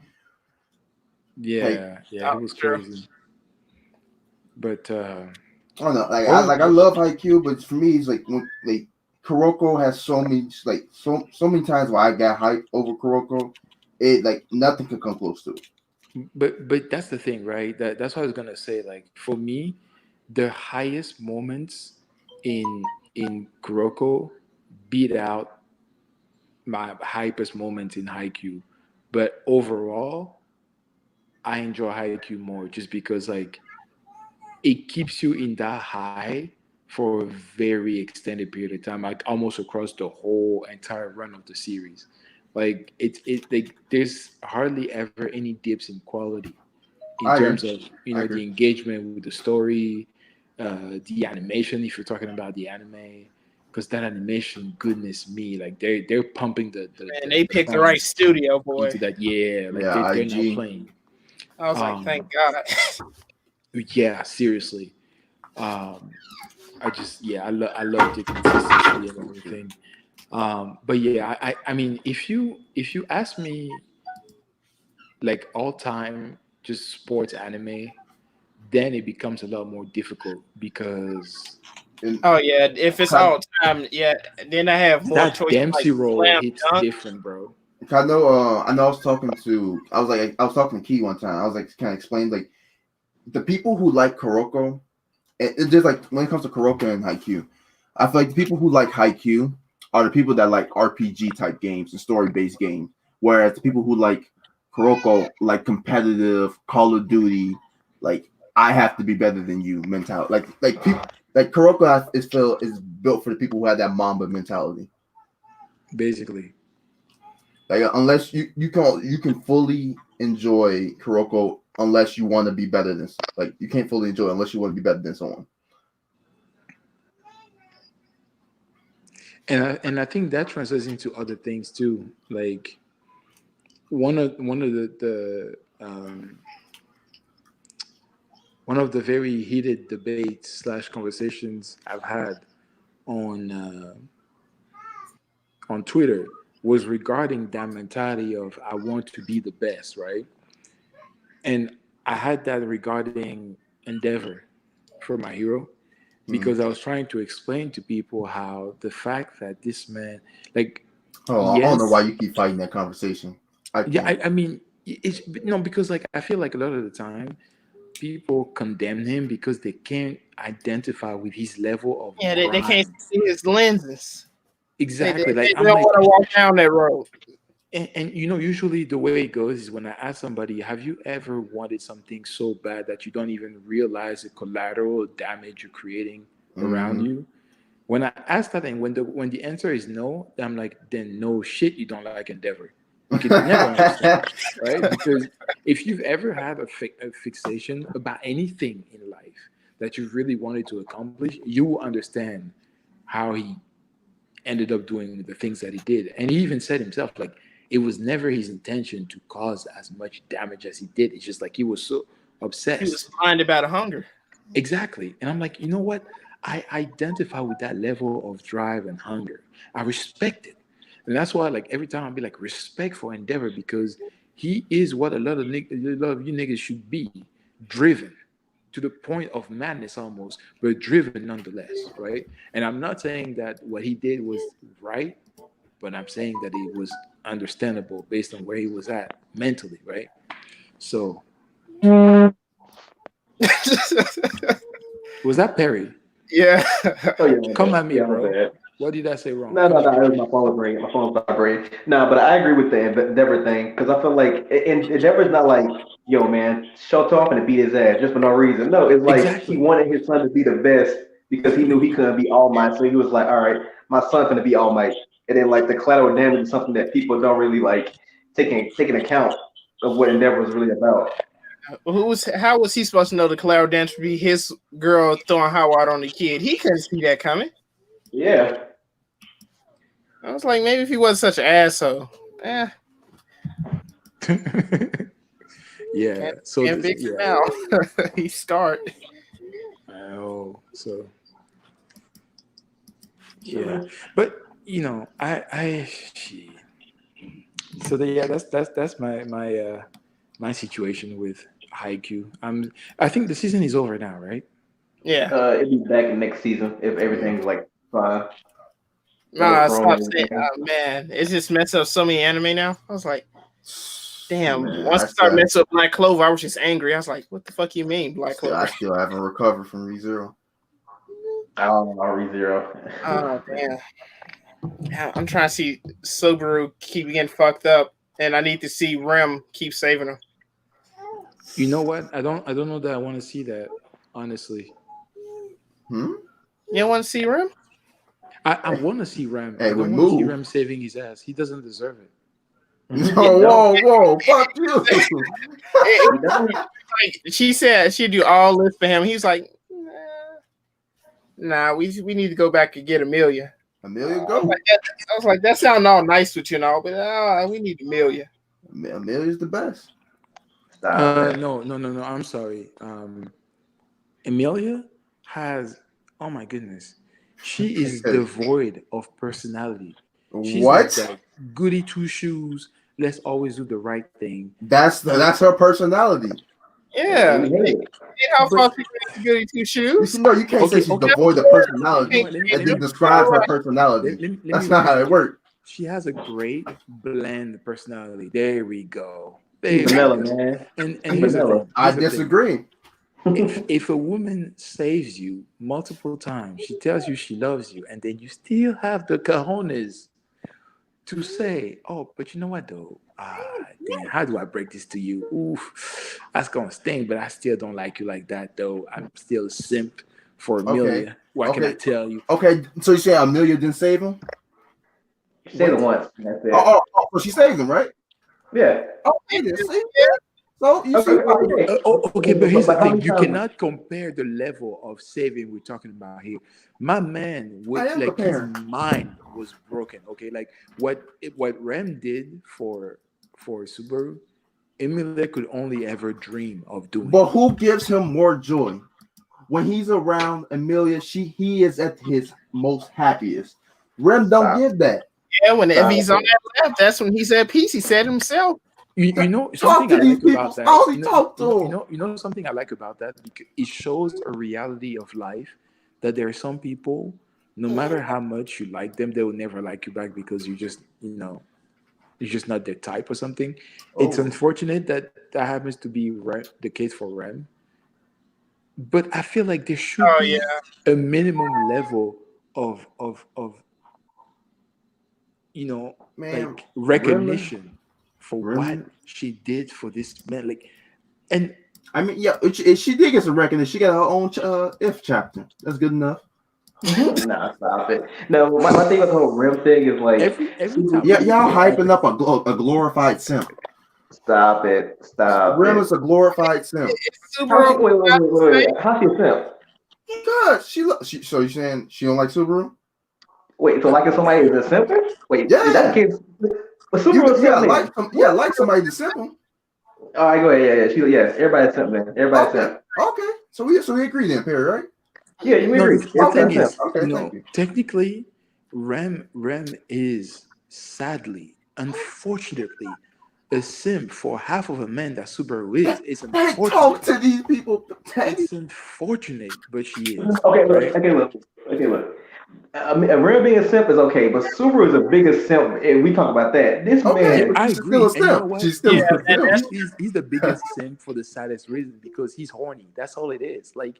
Yeah, it was crazy. But I don't know. Like I love Haikyuu, but for me, it's like when Kuroko has so many times where I got hyped over Kuroko. It like nothing could come close to it. But that's the thing, right? That's what I was gonna say. Like for me, the highest moments in Kuroko beat out my hypest moments in Haikyuu. But overall, I enjoy Haikyuu more just because like it keeps you in that high for a very extended period of time, like almost across the whole entire run of the series. Like it's like there's hardly ever any dips in quality in terms of the engagement with the story, the animation. If you're talking about the anime, because that animation, goodness me, like they're pumping they picked the right studio, boy. Into that, they're not playing. I was like, thank God. Yeah, seriously. I love the consistency and everything. But yeah, I mean, if you ask me, like all time just sports anime, then it becomes a lot more difficult because. If it's all time, then I have more that choice. Dempsey role hits different, bro. I know. I was talking to Key one time. I was like, kind of explain like the people who like Kuroko. It's just like when it comes to Kuroko and Haikyuu, I feel like the people who like Haikyuu are the people that like RPG type games and story based games, whereas the people who like Kuroko like competitive Call of Duty, like I have to be better than you mentality. Like people like Kuroko is built for the people who have that Mamba mentality. Basically, like unless you can fully enjoy Kuroko unless you want to be better than you can't fully enjoy it unless you want to be better than someone. And I think that translates into other things too. Like one of the very heated debates / conversations I've had on Twitter was regarding that mentality of I want to be the best, right? And I had that regarding Endeavor for My Hero, because I was trying to explain to people how the fact that this man, like Oh, I don't know why you keep fighting that conversation. I mean, it's because like I feel like a lot of the time people condemn him because they can't identify with his level of they can't grind. see his lenses. Exactly. They Like I'm don't like, want to walk down that road. and usually the way it goes is when I ask somebody, have you ever wanted something so bad that you don't even realize the collateral damage you're creating around you? When I ask that, and when the answer is no, I'm like, then no shit, you don't like Endeavor. You can never understand, right? Because if you've ever had a fixation about anything in life that you really wanted to accomplish, you will understand how he ended up doing the things that he did. And he even said himself, like, it was never his intention to cause as much damage as he did. It's just like he was so He was obsessed. blinded by the hunger. Exactly. And I'm like, you know what? I identify with that level of drive and hunger. I respect it. And that's why, like, every time I'll be like, respect for Endeavor because he is what a lot of you niggas should be, driven to the point of madness almost, but driven nonetheless, right? And I'm not saying that what he did was right, but I'm saying that it was understandable based on where he was at mentally, right? So, was that Perry? Yeah. Oh yeah, Come at me, yeah, bro. bad. What did I say wrong? No, Come no, at no. me. It was my phone was ringing. My phone was vibrating. No, but I agree with the Endeavor thing because I feel like Endeavor's not like, yo, man, shut off and beat his ass just for no reason. No, it's like he Exactly. wanted his son to be the best because he knew he couldn't be All Might. So he was like, all right, my son's gonna be All Might. And then like the collateral damage is something that people don't really like taking account of what Endeavor was really about. How was he supposed to know the collateral damage would be his girl throwing hot water on the kid? He couldn't see that coming. Yeah. I was like, maybe if he wasn't such an asshole. Yeah. So Can't fix it now. He start. Oh, so yeah, but shit. So yeah, that's my situation with Haikyuu. I think the season is over now, right? Yeah. It'll be back next season if everything's like fine. Nah, From stop saying. everything. Oh, man, it just messed up so many anime now. I was like, damn. Man, Once I started messing up Black Clover, I was just angry. I was like, what the fuck you mean, Black Clover? I still haven't recovered from ReZero. I don't know, ReZero. Oh damn. Yeah, I'm trying to see Subaru keep getting fucked up, and I need to see Rem keep saving him. You know what? I don't know that I want to see that, honestly. You don't want to see Rem? I want to see Rem. Hey, I don't want to see Rem saving his ass. He doesn't deserve it. Whoa, fuck you. She said she'd do all this for him. He's like, nah, we need to go back and get Amelia. Amelia, go. I was like, that sounds all nice with you and all, but we need Amelia. Amelia's the best. No. I'm sorry. Amelia has. Oh my goodness, she is devoid of personality. She's what? Like that goody two shoes. Let's always do the right thing. That's her personality. Yeah. How far she goody two shoes? No, you can't say she's devoid of personality and then describe her personality. That's not how it works. She has a great blend personality. There we go. Vanilla, man. And here's the thing. I disagree. If a woman saves you multiple times, she tells you she loves you, and then you still have the cojones to say, oh, but you know what though? Damn, how do I break this to you? Oof, that's gonna sting, but I still don't like you like that though. I'm still a simp for Amelia. Okay. What can I tell you? Okay, so you say Amelia didn't save him? She saved him once. That's it. Oh, she saved him, right? Yeah. Oh, he did. So you see, okay, but here's the thing: you cannot compare the level of saving we're talking about here. My man, his mind was broken. Okay, like what Rem did for Subaru, Emilia could only ever dream of doing. But who gives him more joy? When he's around Amelia, he is at his most happiest. Rem don't give that. Yeah, whenever he's on that left, that's when he's at peace. He said himself. You know something I like about that. You know something I like about that because it shows a reality of life that there are some people no matter how much you like them, they will never like you back because you just, you're just not their type or something. It's Oh, unfortunate that that happens to be the case for Rem, but I feel like there should Oh yeah. be a minimum level of man, like Rem, recognition for what Rem. she did for this man. Like, and I mean, yeah, she did get some recognition. She got her own if chapter. That's good enough. Nah, stop it. No, my thing with the whole rim thing is like, every Subaru time Yeah, we needs to y'all get hyping active. up a glorified simp. Stop it. Stop Rem is it. a glorified simp. It's How Subaru. she wait. How she a simp? God, so you saying she don't like Subaru? Wait, so liking somebody is a simp? Wait, is that the Yeah, case? But Subaru is a simp then. What? like somebody to simp them. All right, go ahead. Yeah. Everybody's simp man. Everybody's Okay, simp. okay. So we agree then, Perry, right? Yeah, you no, agree. the Okay, thing Everybody's simp. is, okay. Thank you. technically, Rem is sadly, unfortunately, a simp for half of a man that Subaru is. It's Hey, talk unfortunate. to these people. Hey, It's unfortunate, but she is Okay, right. look. I mean, Real being a simp is okay, but Subaru is the biggest simp, and we talk about that. This okay, Yeah, man, but I she's still agree. a And you know simp. what? She's still Yeah, He's a the simp. that's he's the biggest simp for the saddest reason because he's horny. That's all it is. Like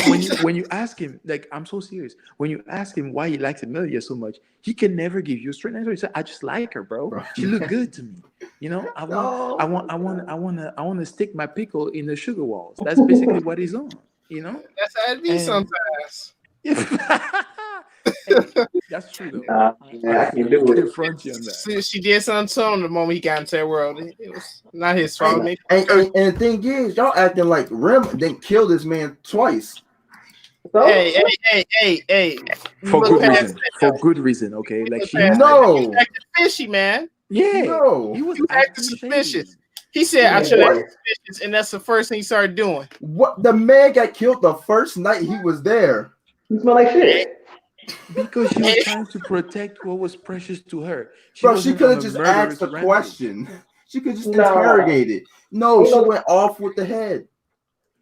when you ask him, like I'm so serious. When you ask him why he likes Amelia so much, he can never give you a straight answer. He said, "I just like her, bro. She looked good to me. I want to stick my pickle in the sugar walls. That's basically what he's on. You know, that's how it be and sometimes. hey, that's true though. man, I can't I do can't it. front you on that. She did something to him the moment he got into that world. It was not his fault. Hey, Maybe and the thing is, y'all acting like Rem didn't kill this man twice. So, hey. You For look good past reason. that For though. good reason. Okay, You like look she past that. had. He was No, acting fishy, man. Yeah, no. he was He was acting acting shady. suspicious. He said, "I should act What? suspicious," and that's the first thing he started doing. What? The man got killed the first night he was there. you smell like shit. Because she was And trying to protect what was precious to her. She Bro, she wasn't could on have a just asked murderous a rampage. question. She could just Nah, interrogate it. No, ain't she no, went off with the head.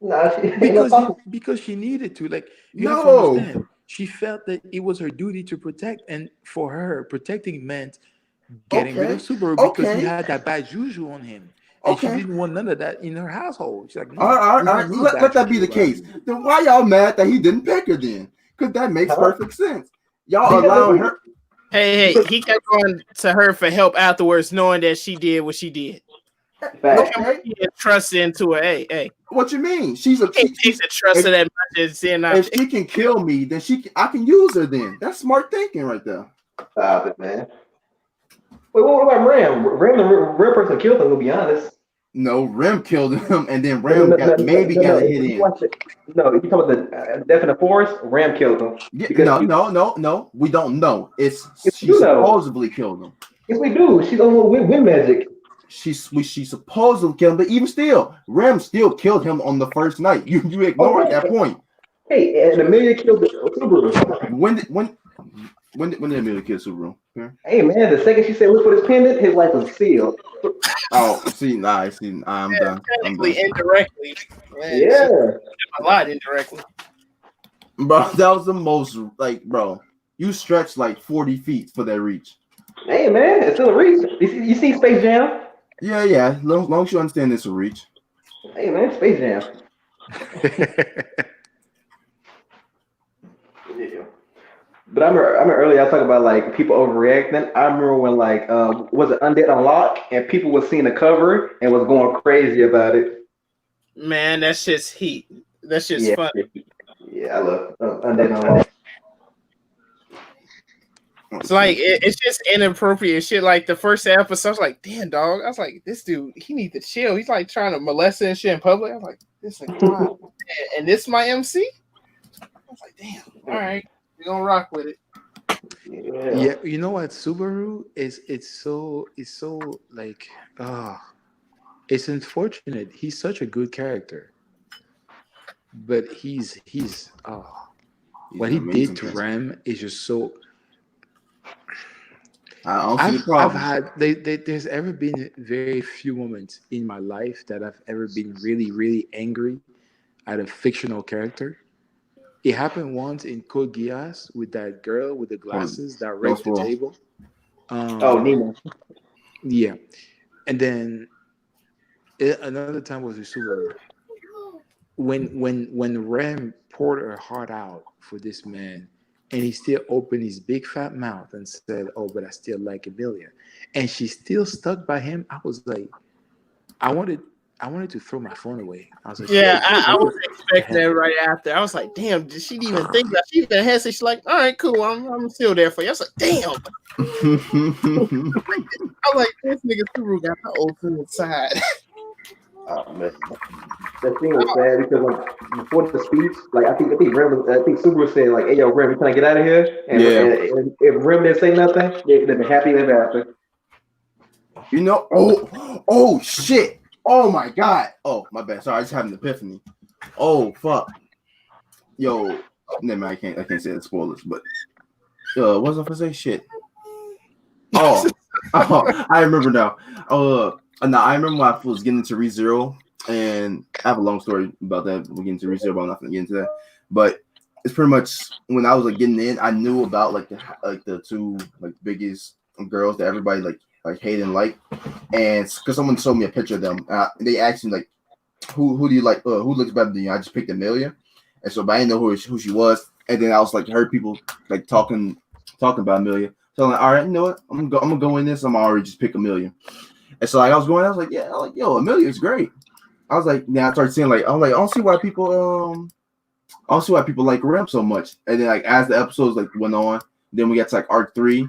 ain't no talking. Because she needed to. Like you have to No. understand. She felt that it was her duty to protect, and for her, protecting meant getting rid of Okay. Subaru because he Okay. had that bad juju on him. And she Okay. didn't want none of that in her household. She's like, All right, no, all right, we all don't right. need Let bad that be juju the around case. here. Then why y'all mad that he didn't pick her then? Because that makes Huh? perfect sense. Y'all allowing Because her. hey, because he kept going to her for help afterwards, knowing that she did what she did. Look fact. how much Okay. he had trust into her. Hey, What you mean? you can't take She's the trust if of that much as saying not if pick. she can kill me, then I can use her then. That's smart thinking right there. Stop it, man. Wait, what about Ram? Ram, the real person killed him. To be honest. No, Rem killed him, and then No, no, Ram no, no, got maybe no, got no. a hit If you in. watch it, no, you talking about the death in the forest? Ram killed him Yeah, because no, no, no, no. We don't know. It's yes, we she do know. supposedly killed him. Yes, we do. She's on wind magic. She supposedly killed him, but even still, Rem still killed him on the first night. You ignored that Okay. point. Hey, and Amelia killed the Subaru. When did Amelia kill Subaru? Yeah. Hey, man, the second she said look for this pendant, his life was sealed. Oh, I'm done. I'm done. Technically, indirectly, man, she did Yeah. a lot indirectly. Bro, that was the most like, bro. You stretched like 40 feet for that reach. Hey, man, it's still a reach. You see Space Jam? Yeah. Long as you understand this a reach. Hey, man, Space Jam. Yeah. But I remember earlier I talked about like people overreacting. I remember when like was it Undead Unlock and people was seeing the cover and was going crazy about it. Man, that's just heat. That's just Yeah, fun. yeah, I love Undead Unlock. It's like it's just inappropriate shit. Like the first episode, I was like, "Damn, dog." I was like, "This dude, he need to chill." He's like trying to molest and shit in public. I was like, "This is wow." And this my MC. I was like, "Damn, all right, we gonna rock with it." Yeah. Yeah, you know what? Subaru is it's so like it's unfortunate. He's such a good character, but He's what an he did amazing to character. Ram is just so. I don't see the I've problem. had there's ever been very few moments in my life that I've ever been really angry at a fictional character, It happened once in Code Geass with that girl with the glasses that raped the table. Nemo. Yeah, and then another time was with Subaru. When Rem poured her heart out for this man, and he still opened his big fat mouth and said, "Oh, but I still like Emilia," and she still stuck by him. I was like, I wanted to throw my phone away. I was like, yeah, I was expecting that right after. I was like, damn, did she even think that? She even had she's like, all right, cool, I'm still there for you. I was like, damn. I was like, this nigga Subaru got the ultimate side. Oh man, that thing was sad because like before the speech, like I think Subaru said like, "Hey yo, Rem, can I get out of here?" And if Rem didn't say nothing, they'd been happy ever after. You know, oh shit. Oh my god. Oh my bad. Sorry, I just had an epiphany. Oh fuck. Yo, never mind, I can't say the spoilers, but what was I gonna say? Shit. Oh, I remember now. No, I remember when I was getting into ReZero, and I have a long story about that. We'll get into ReZero, but I'm not gonna get into that. But it's pretty much when I was like getting in, I knew about like the two like biggest girls that everybody like hate and like, and because someone showed me a picture of them, they asked me like, who do you like? Who looks better than you? I just picked Amelia, and so but I didn't know who she was, and then I was like heard people like talking about Amelia. So I'm like, all right, you know what? I'm gonna go in this. I'm already just pick Amelia. And so like I was going, I was like, yeah, like yo, Amelia's great. I was like, now I started seeing like, I don't see why people like Rem so much. And then like as the episodes like went on, then we got to like arc 3,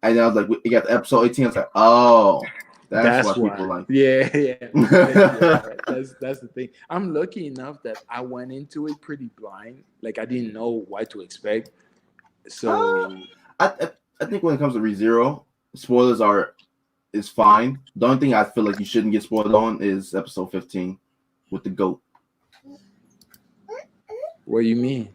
and then I was like, we got to episode 18. I was like, oh, that's why people like. Yeah. That's the thing. I'm lucky enough that I went into it pretty blind. Like I didn't know what to expect. So I think when it comes to ReZero, spoilers is fine. The only thing I feel like you shouldn't get spoiled on is episode 15 with the goat. What do you mean?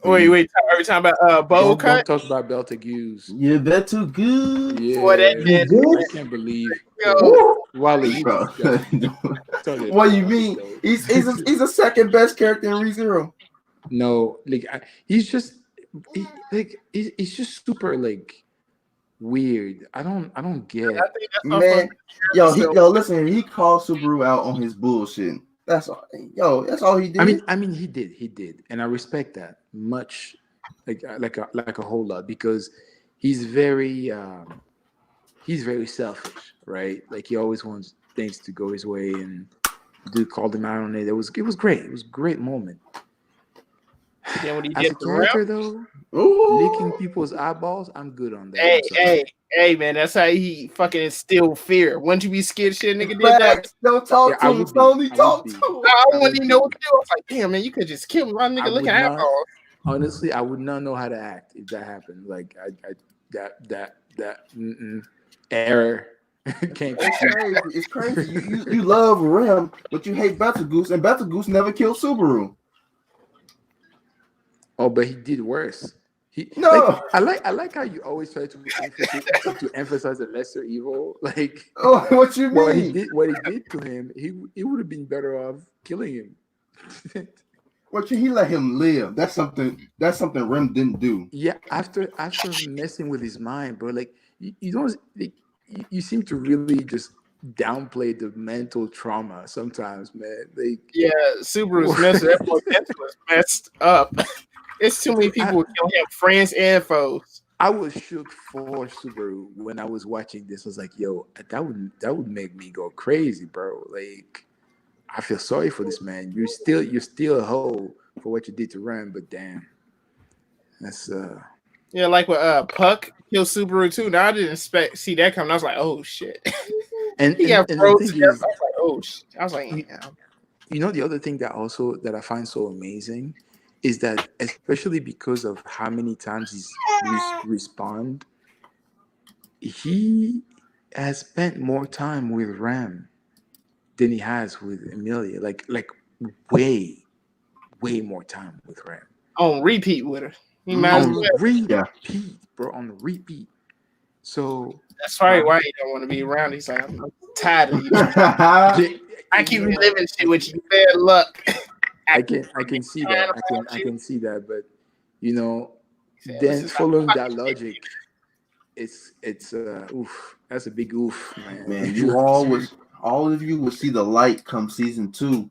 Wait. Every time about bowl cut. Don't talk about Beltagoose. Yeah, that's too good. Yeah, Boy, that did. I can't believe. Wally, Bro. What do you mean? He's a second best character in ReZero. No, like he's just he's just super like weird. I don't get. Man, listen, he called Subaru out on his bullshit. That's all he did. I mean, he did, and I respect that much, like a whole lot, because he's very selfish, right? Like he always wants things to go his way, and dude called him out on it. It was great. It was a great moment. Yeah, what he As did a character, though, licking people's eyeballs, I'm good on that. Hey, man, that's how he fucking instilled fear. Wouldn't you be scared shit nigga did that? Don't talk to him, Stoney. Talk to him. I wouldn't even know what to do. I was like, damn, man, you could just kill me. My nigga licking eyeballs. Honestly, I would not know how to act if that happened. Like, error. It's crazy. You love Rem, but you hate Betelgeuse, and Betelgeuse never killed Subaru. Oh, but he did worse. I like how you always try to emphasize the lesser evil. Like, what you mean? What he did to him, he would have been better off killing him. He let him live. That's something Rem didn't do. Yeah, after messing with his mind, bro. Like you don't. Like, you seem to really just downplay the mental trauma sometimes, man. Like, yeah, Subaru's messed up. It's too many people who don't have friends and foes. I was shook for Subaru when I was watching this. I was like, yo, that would make me go crazy, bro. Like, I feel sorry for this man. You're still a hoe for what you did to Rem, but damn. That's yeah, like with Puck killed Subaru too. Now I didn't see that coming. I was like, oh shit. And he got froze. I was like, oh shit. I was like, yeah. You know, the other thing that I find so amazing is that, especially because of how many times he's respawned, he has spent more time with Ram than he has with Emilia. Like way more time with Ram. On repeat with her. He might as well. Repeat, bro. On repeat. So that's probably why he don't want to be around. He's like, I'm tired of you. I keep reliving shit with you. Bad luck. can see that. I can see that. But you know, Let's then just following that logic, it's oof. That's a big oof, Man, man. you all of you will see the light come season 2.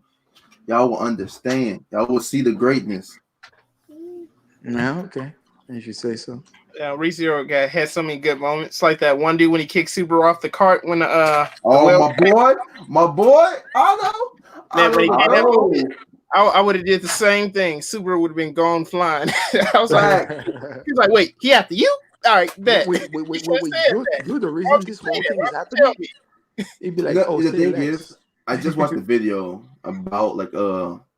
Y'all will understand. Y'all will see the greatness. Yeah, okay. If you say so. ReZero guy had so many good moments, like that one dude when he kicked Super off the cart when the Oh, well, my boy, I man, when he know came the out, Oh, I would have did the same thing. Super would have been gone flying. I was like, fact. he's like, wait, he after you? All right, bet. Wait. Said You're, that. you're the Why reason would you this say whole that? thing Why is would you tell happening. me? It'd be You like, know, oh, the say thing less. is, I just watched the video about like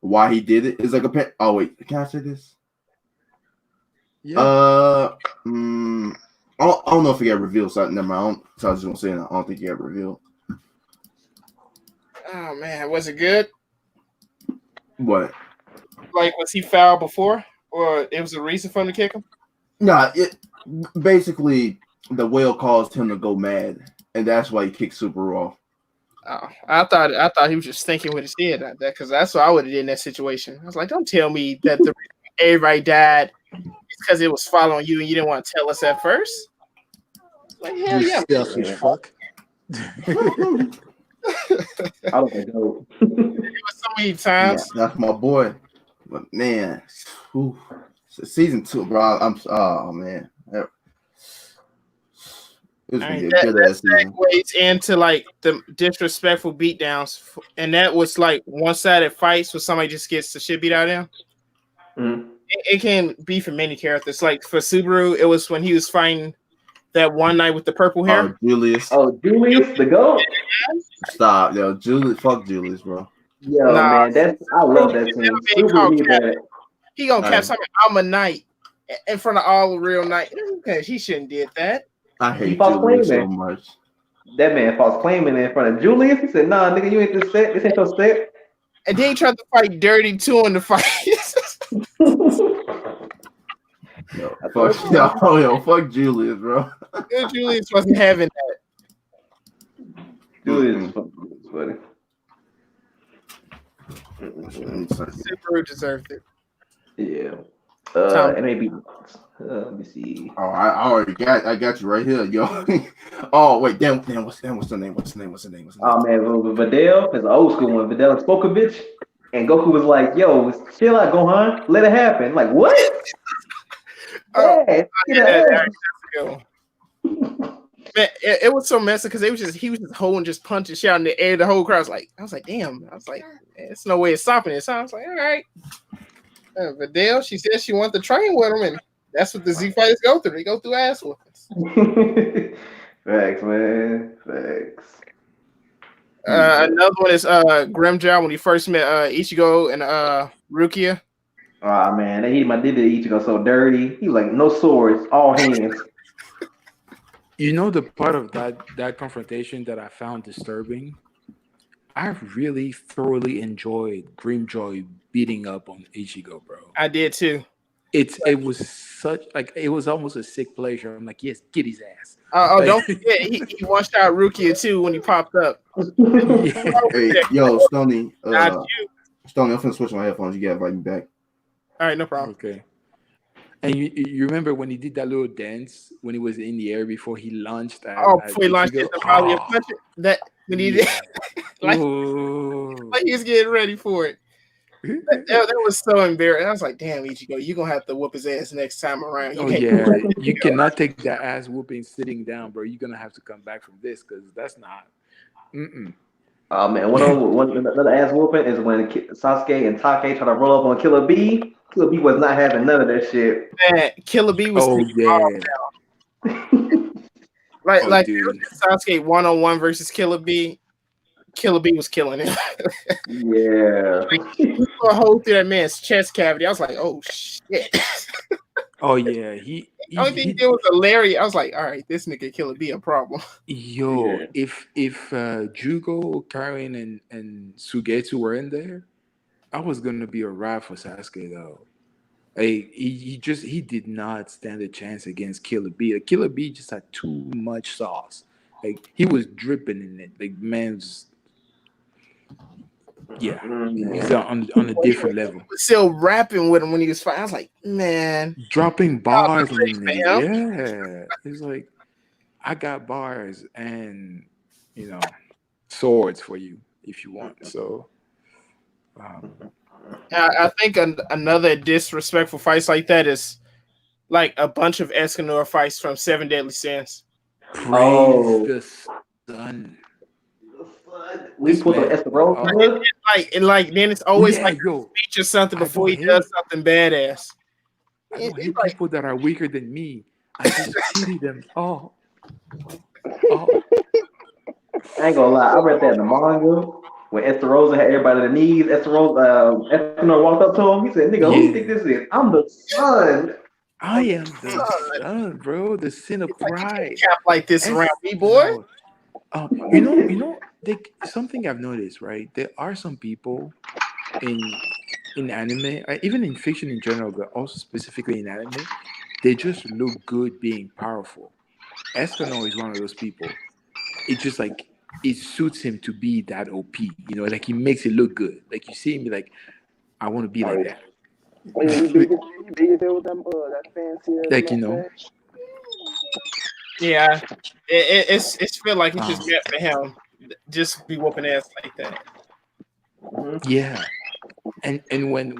why he did it. It's like oh wait, can I say this? Yeah. I don't know if it got revealed. So never mind. So I was just gonna say I don't think it got revealed. Oh man, was it good? What? Like, was he fouled before, or it was a reason for him to kick him? Nah, it basically the whale caused him to go mad, and that's why he kicked Super off. Oh, I thought he was just thinking with his head like that, because that's what I would have did in that situation. I was like, don't tell me that the reason everybody died is because it was following you and you didn't want to tell us at first. Like, hell You yeah. selfish fuck. I was like, oh. It was so many times. That's my boy. But man, whew, season 2, bro. Oh man, it was I gonna mean, be a that, good that ass season. segues into like the disrespectful beatdowns, and that was like one-sided fights where somebody just gets the shit beat out of them. Mhm. It can be for many characters. Like for Subaru, it was when he was fighting that one night with the purple hair. Julius, Oh, Julius, the goat. stop, yo, Julius, fuck Julius, bro. Yo, Nah, man, I love that he's never scene. been Super called need Cap. that. He gonna cap I, something. I'm a knight in front of all the real knight. Okay, he shouldn't did that. I He hate false Julius so claiming. much. That man false claiming in front of Julius. He said, "Nah, nigga, you ain't this set. This ain't your set." And then he tried to fight Dirty too in the fight. Yo, I fuck, told you, man. fuck Julius, bro. Julius wasn't having Julius is Mm-mm. funny. Mm-mm. that. Subaru deserved it. Yeah. Tom, And maybe. Let me see. Oh, I already got you right here, yo. Oh wait, damn, what's the name? Oh man, Videl is an old school one. Videl and Spokovich, and Goku was like, "Yo, chill out, Gohan. Let it happen." Like what? oh, Yeah, you yeah, know. that's a good one. Man, it was so messy because he was just holding, just punching shit out in the air. The whole crowd was like, I was like, damn. I was like, it's no way of stopping this. So I was like, all right. Vidal, she said she wanted to train with him, and that's what the Z fighters go through. They go through ass whoopings. Facts, man. Facts. Another one is Grimjaw when he first met Ichigo and Rukia. Oh man, my did Ichigo so dirty. He was like, no swords, all hands. You know the part of that confrontation that I found disturbing? I really thoroughly enjoyed Grimjoy beating up on Ichigo, bro. I did too. It was such like it was almost a sick pleasure. I'm like, yes, get his ass. Don't forget he one shot Rukia too when he popped up. Yeah. Hey, yo, Stoney, Not you. Stoney, I'm finna switch my headphones. You gotta invite me back. All right, no problem. Okay. And you remember when he did that little dance when he was in the air before he launched at Before he launched Ichigo? the volley of punches, that when he did, like Ooh. he was getting ready for it. That was so embarrassing. I was like, damn, Ichigo, you're gonna have to whoop his ass next time around. Oh yeah, you cannot take that ass whooping sitting down, bro. You're gonna have to come back from this because that's not. Mm-mm. Oh man, another ass whooping is when Sasuke and Take try to roll up on Killer B. Killer B was not having none of that shit. Man, Killer B was like dude. Sasuke 1-on-1 versus Killer B. Killer B was killing him. Yeah. He saw a hole through that man's chest cavity. I was like, oh shit. Oh yeah, The only thing he did was hilarious. I was like, all right, this nigga Killer B a problem. Yo, Yeah. if Jugo, Karen, and Sugetsu were in there, I was gonna be a ride for Sasuke though. Hey, he did not stand a chance against Killer B. Like, Killer B just had too much sauce. Like he was dripping in it. Like man's Yeah, he's Mm-hmm. on a different level. Was still rapping with him when he was fighting. I was like, man, Dropping bars on the for nigga. him. Yeah. It's like, I got bars and, swords for you if you want. So, I think another disrespectful fights like that is like a bunch of Escanor fights from Seven Deadly Sins. praise Oh, the sun. we This put some man. Esperanza. Like then it's always Yeah, like a yo. speech or something I before don't he does hate. something badass. I don't It's hate like, people that are weaker than me. I just pity them. Oh. I ain't gonna lie, I read that in the manga when Esterosa had everybody on the knees. Escanor walked up to him. He said, "Nigga, who you think Yeah. this is? I'm the son." I am the son, bro. The sin of like you can't pride. cap like this around me, boy. No. Something I've noticed, right? There are some people in anime, even in fiction in general, but also specifically in anime, they just look good being powerful. Escanor is one of those people. It's just like it suits him to be that OP. Like he makes it look good. Like you see him, be like, I want to be like that. Oh yeah, he big as hell with them that fancy ass Like mustache. Yeah, it's feel like it's um, just meant for him. Just be whooping ass like that. yeah. And when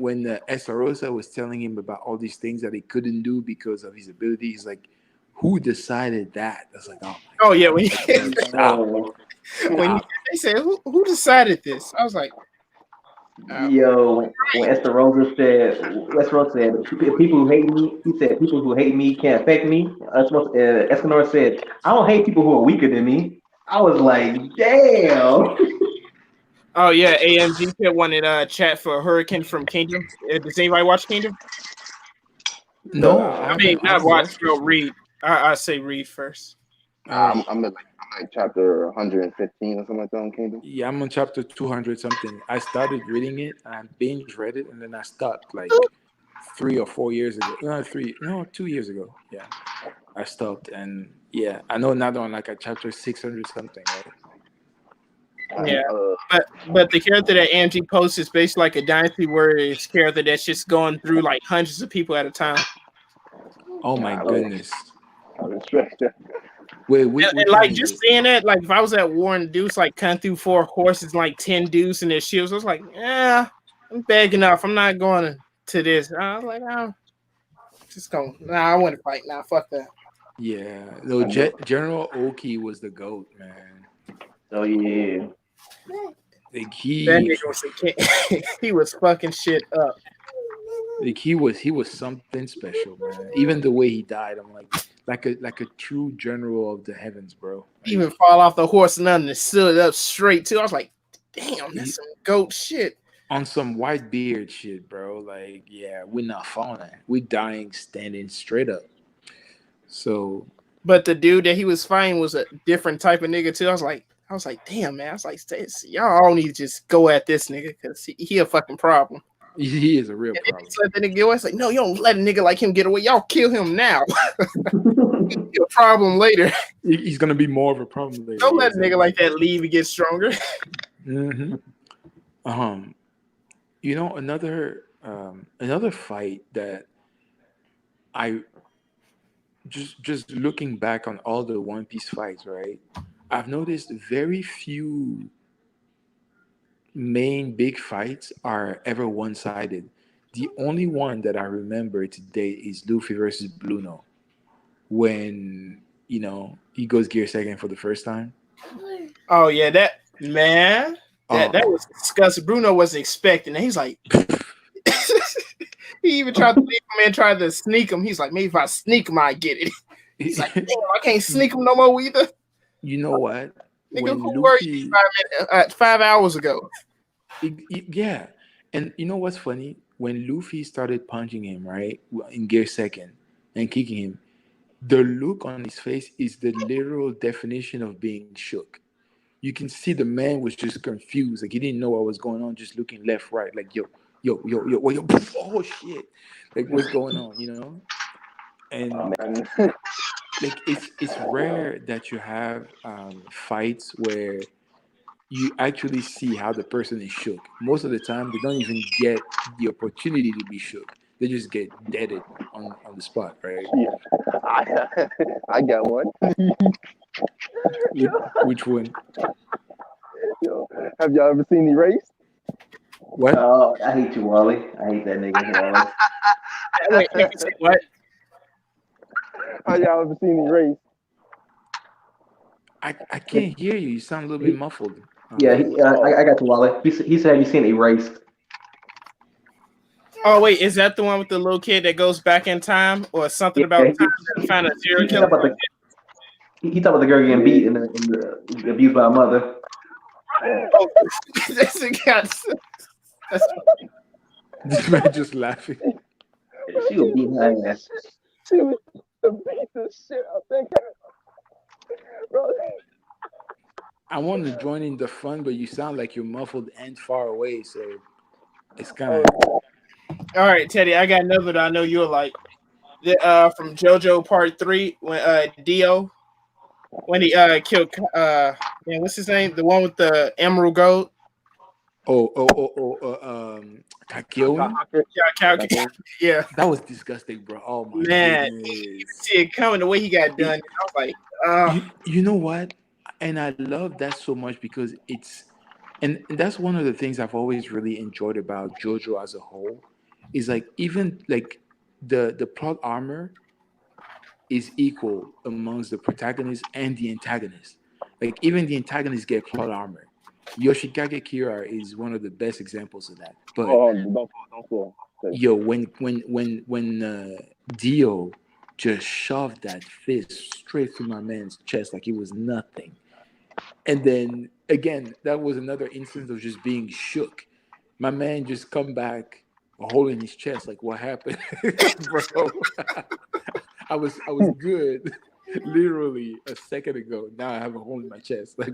Estarosa was telling him about all these things that he couldn't do because of his ability, he's like, "Who decided that?" I was like, "Oh my Oh god!" yeah, Like, bro, stop, Oh, when stop. they said who decided this, I was like, yo, when Esterosa said, people who hate me, he said, people who hate me can't affect me. Escanor said, I don't hate people who are weaker than me. I was like, damn. oh yeah, AMG put one in chat for Hurricane from Kingdom. Does anybody watch Kingdom? No, I mean, I not haven't watch, watched it. but read. I say read first. Oh, I'm like chapter 115 or something like that on Kingdom. yeah, I'm on chapter 200 something. I started reading it and I binge read it and then I stopped like 3 or 4 years ago. No, 2 years ago. Yeah, I stopped and yeah, I know now they're on like a chapter 600 something, right? Yeah, Uh, but the character that AMG posts is basically like a Dynasty Warriors character that's just going through like hundreds of people at a time. Oh my goodness. I respect that. Wait, And which one like is just it? seeing that, like if I was at war and dudes like cutting through 4 horses, like 10 dudes and their shields, I was like, yeah, I'm big enough. I'm not going to this. I was like, I'm just going. Nah, I want to fight. Nah, fuck that. Yeah, no, General Oki was the goat, man. Oh yeah. Like That he, nigga was a king. He was fucking shit up. like he was something special, man. Even the way he died, I'm like a true general of the heavens, bro. Even Like fall off the horse and nothing and stood up straight too. I was like, damn, he, that's some goat shit. on some white beard shit, bro. Like, yeah, we're not falling. We're dying standing straight up. So But the dude that he was fighting was a different type of nigga too. I was like, damn man. I was like, y'all all need to just go at this nigga because he a fucking problem. he is a real And then problem. he let the nigga get away. It's like, no, you don't let a nigga like him get away. Y'all kill him now. Be a problem later. He's gonna be more of a problem later. Don't Yeah, let a nigga exactly. like that leave and get stronger. Mm-hmm. Um, another fight that I just looking back on all the One Piece fights, right? I've noticed very few main big fights are ever one-sided. The only one that I remember today is Luffy versus Bluno when he goes Gear Second for the first time. Oh yeah, that man. That Oh, was disgusting. Bruno wasn't expecting it. He's like, he even tried to leave him and tried to sneak him. He's like, maybe if I sneak him, I get it. He's like, damn, I can't sneak him no more either. you know what? Nigga, When who were you Luffy, 5 hours ago? yeah, and you know what's funny? When Luffy started punching him right in Gear Second and kicking him, the look on his face is the literal definition of being shook. You can see the man was just confused, like he didn't know what was going on, just looking left, right, like yo, oh shit, like what's going on, Oh, And man. like it's rare that you have fights where you actually see how the person is shook. Most of the time, they don't even get the opportunity to be shook. They just get deaded on the spot, right? Yeah, I got one. Which one? Yo, have y'all ever seen Erased? What? Oh, I hate you, Wally. I hate that nigga, Wally. Wait, you say what? Have y'all ever seen Erased? I can't hear you. You sound a little bit muffled. Yeah, I got you, Wally. He said, "Have you seen Erased?" Oh wait, is that the one with the little kid that goes back in time, or something Yeah, about time and find a serial he killer? talking about he talking about the girl getting beat and abused by her mother. Oh, that's a cat. That's This man just laughing. She was beating her ass. She was the beat the shit out that guy, bro. I want to join in the fun, but you sound like you're muffled and far away, so it's kind Oh, of. all right, Teddy. I got another that I know you'll like. From JoJo Part 3 when Dio when he killed man, what's his name? The one with the emerald gold. Kakyoin? Yeah, That was disgusting, bro. Oh my man, you goodness. see it coming the way he got done. I was like, You know what? And I love that so much because and that's one of the things I've always really enjoyed about JoJo as a whole is like even like the plot armor is equal amongst the protagonist and the antagonist. Like even the antagonists get plot armor. Yoshikage Kira is one of the best examples of that. But don't fall. yo, when Dio just shoved that fist straight through my man's chest like it was nothing, and then again, that was another instance of just being shook. My man just come back holding his chest like, what happened, bro? I was good literally a second ago. Now I have a hole in my chest. Like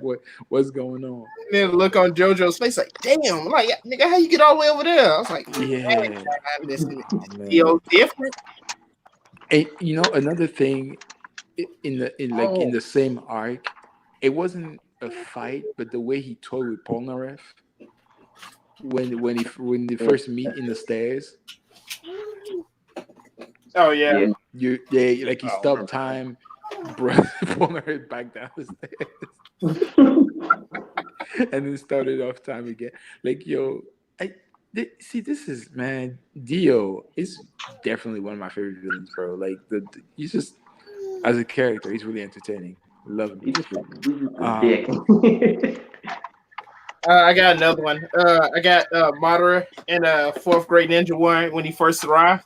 what's going on? then look on JoJo's face like, damn, like nigga, how you get all the way over there? I was like, Yeah. this Oh, man. Dio different. And you know another thing in the same arc, it wasn't a fight, but the way he toyed with Polnareff when they first meet in the stairs. Oh yeah. Like he stopped time, bro. Polnareff back down the stairs, and then started off time again. Like yo, see this is man. Dio is definitely one of my favorite villains, bro. Like he's just as a character, he's really entertaining. Love him. He's just a dick. I got another one. I got Madara in fourth grade ninja one when he first arrived.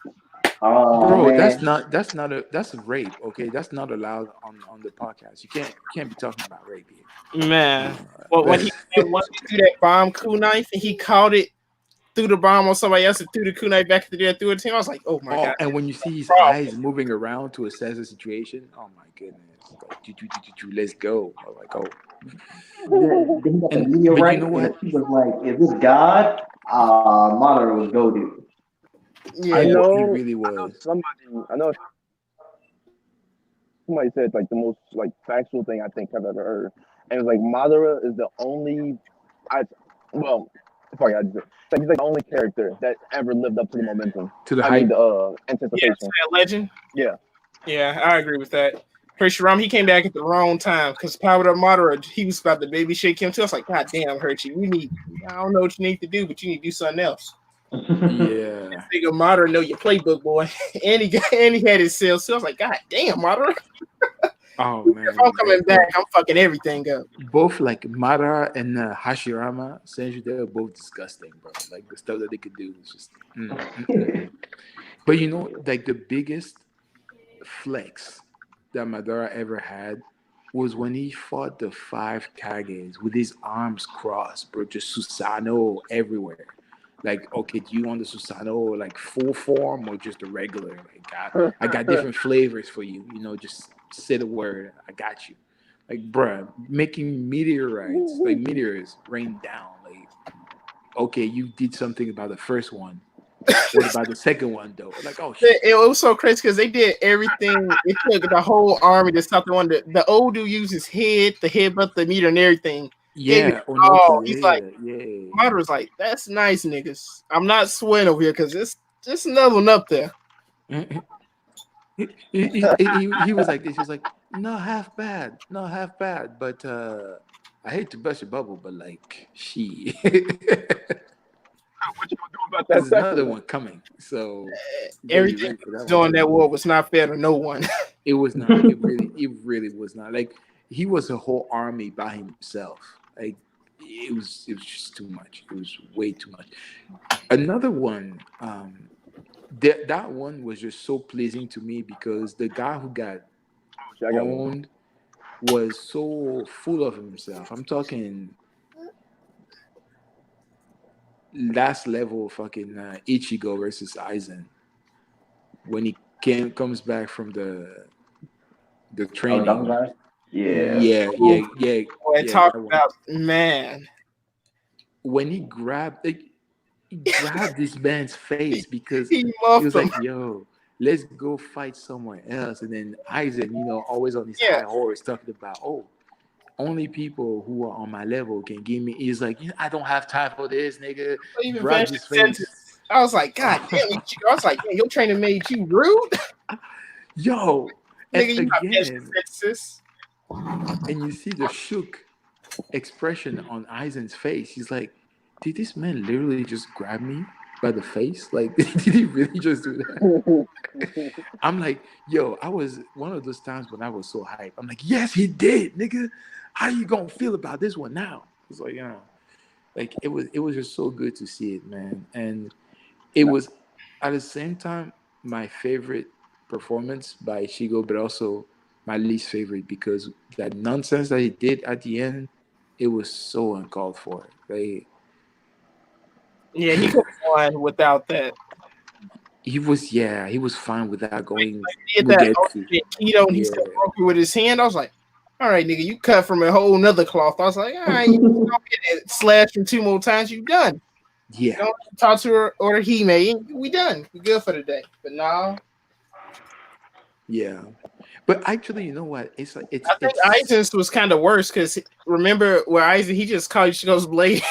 Oh, bro, man. that's rape. Okay, that's not allowed on the podcast. You can't be talking about rape here. Man, well, when he threw that bomb kunai and he caught it threw the bomb on somebody else and threw the kunai back to there through a team. I was like, oh my god! And when you see his eyes moving around to assess the situation, oh my goodness, like, let's go. I'm like, oh. Then he got the meteorite, you know what? He was like, "Is this God?" Madara was goaded. Yeah, I know. He really was. I know somebody said like the most like factual thing I think I've ever heard, and it's like Madara is the only, sorry, he's like the only character that ever lived up to the momentum. To the hype. The anticipation. Yeah, that legend. Yeah. Yeah, I agree with that. Pershurama, he came back at the wrong time because Powered Up Madara, he was about to baby shake him too. I was like, God damn, Hershey, I don't know what you need to do, but you need to do something else. Yeah. Nigga Madara know your playbook, boy. and he had his sales. So I was like, God damn, Madara. Oh man. If I'm coming back, I'm fucking everything up. Both like Madara and Hashirama, essentially they were both disgusting, bro. Like the stuff that they could do was just. But you know, like the biggest flex that Madara ever had was when he fought the 5 Kages with his arms crossed, bro. Just Susanoo everywhere. Like, okay, do you want the Susanoo like full form or just the regular? Like, I got different flavors for you. You know, just say the word. I got you. Like, bruh, making meteorites, like meteors rain down. Like, okay, you did something about the first one. What about the second one though? Like, oh shit. It was so crazy because they did everything. It took the whole army to stop the one. The old dude used his head, the headbutt, the meter, and everything. Yeah, Oh, Onoto. he's like, Yeah. Madara's like, that's nice, niggas. I'm not sweating over here because it's another one up there. He was like this. He was like, not half bad, but I hate to burst your bubble, but like she What you gonna do about that there's second another one? one coming. So you better be Everything ready for that doing one. that war was not fair to no one. It was not. It really was not. Like he was a whole army by himself. Like it was just too much. It was way too much. Another one, that one was just so pleasing to me because the guy who got Shit, I got one. owned was so full of himself. I'm talking last level fucking Ichigo versus Aizen when he comes back from the Oh, training. that guy. Yeah. Boy, Yeah, talk that one. about man. When he grabbed this man's face because He he muffed was him. like, "Yo, let's go fight somewhere else." And then Aizen, always on his Yeah. high horse, talking about, "Oh, only people who are on my level can give me." He's like, I don't have time for this, nigga. I even Grab finished his the sentence. face. I was like, God damn, Ichigo. I was like, man, your training made you rude. Yo, and Nigga, you not finishing again, sentences. and you see the shook expression on Aizen's face. He's like, did this man literally just grab me by the face? Like, did he really just do that? I'm like, yo, I was one of those times when I was so hyped. I'm like, yes, he did, nigga. How you gonna feel about this one now? It's like, like it was just so good to see it, man. And it was at the same time my favorite performance by Shigo, but also my least favorite because that nonsense that he did at the end, it was so uncalled for. Like Yeah, he could have won without that. he was fine without going He hit that Mugetsu. keto and he still broke it with his hand. I was like, all right, nigga, you cut from a whole nother cloth. I was like, all right, you don't get it slashed him 2 more times, you done. Yeah. Don't talk to her or he may. We done. We good for the day. But no. Yeah. But actually, you know what? It's like I think Aizen's was kind of worse because remember where Aizen he just called Ichigo's blade.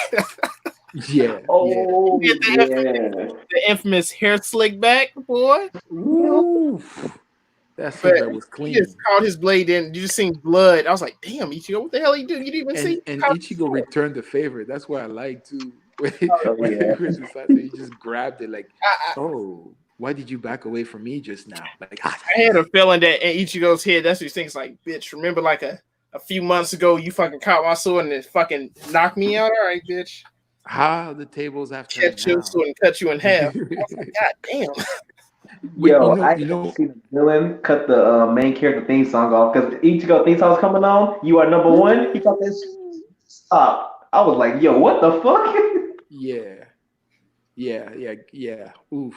yeah. Oh He had the infamous hair slick back, boy. Oof. That But cigarette was he clean. just called his blade in. You just seen blood. I was like, damn, Ichigo, what the hell you do? You didn't even see. And Ichigo returned the favor. That's what I like too. When yeah. he just grabbed it like, oh, why did you back away from me just now? Like I had a feeling that in Ichigo's head, that's what he thinks like, bitch, remember like a few months ago you fucking caught my sword and it fucking knocked me out? All right, bitch. how the tables have turned Catch your now. sword and cut you in half. I was like, God damn. Yo, I see the villain cut the main character theme song off because Ichigo theme song's coming on. You are number one. He got this. Stop. I was like, yo, what the fuck? Yeah. Oof.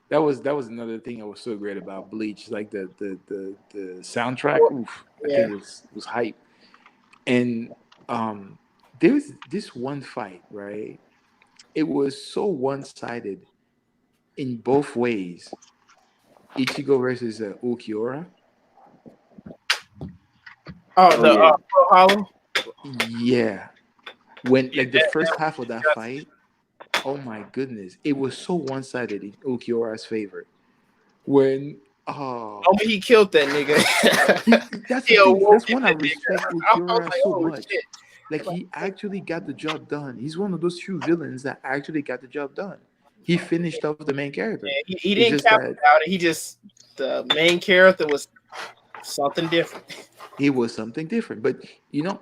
That was another thing I was so great about Bleach. Like the soundtrack. Oof. I think was hype. And there was this one fight, right? It was so one-sided in both ways. Ichigo versus Ulquiorra. Hollow. Yeah. When like the first half of that fight, oh my goodness, it was so one-sided in Ulquiorra's favor. When he killed that nigga. That's when I respect Ulquiorra so much. Shit. Like he actually got the job done. He's one of those few villains that actually got the job done. He finished off the main character. Yeah, he didn't cap about it. He just the main character was something different. He was something different, but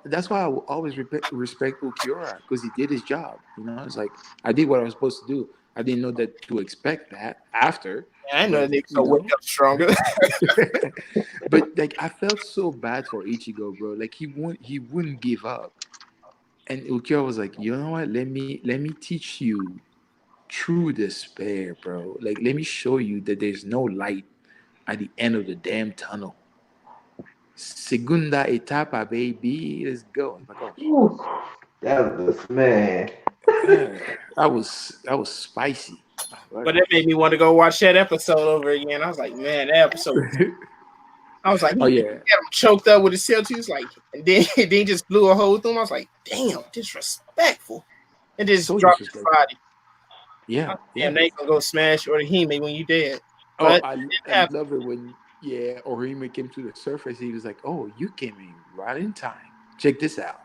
that's why I will always respect Ulquiorra because he did his job. It's like I did what I was supposed to do. I didn't know that to expect that after. Yeah, I know they could wake up stronger. But like I felt so bad for Ichigo, bro. Like he wouldn't give up. And Ulquiorra was like, you know what? Let me teach you true despair, bro. Like let me show you that there's no light at the end of the damn tunnel. Segunda etapa, baby. Let's go. Like, oh. That was man. That was spicy. But it made me want to go watch that episode over again. I was like, man, that episode. I was like, Oh he yeah, got him choked up with his tail too. Like, and then he just blew a hole through him. I was like, damn, disrespectful. And just so dropped his disrespectful. body. Yeah, Damn, yeah. they gonna go smash Orihime when you dead. Oh, But it I happened. love it when Orihime came to the surface. He was like, "Oh, you came in right in time. Check this out."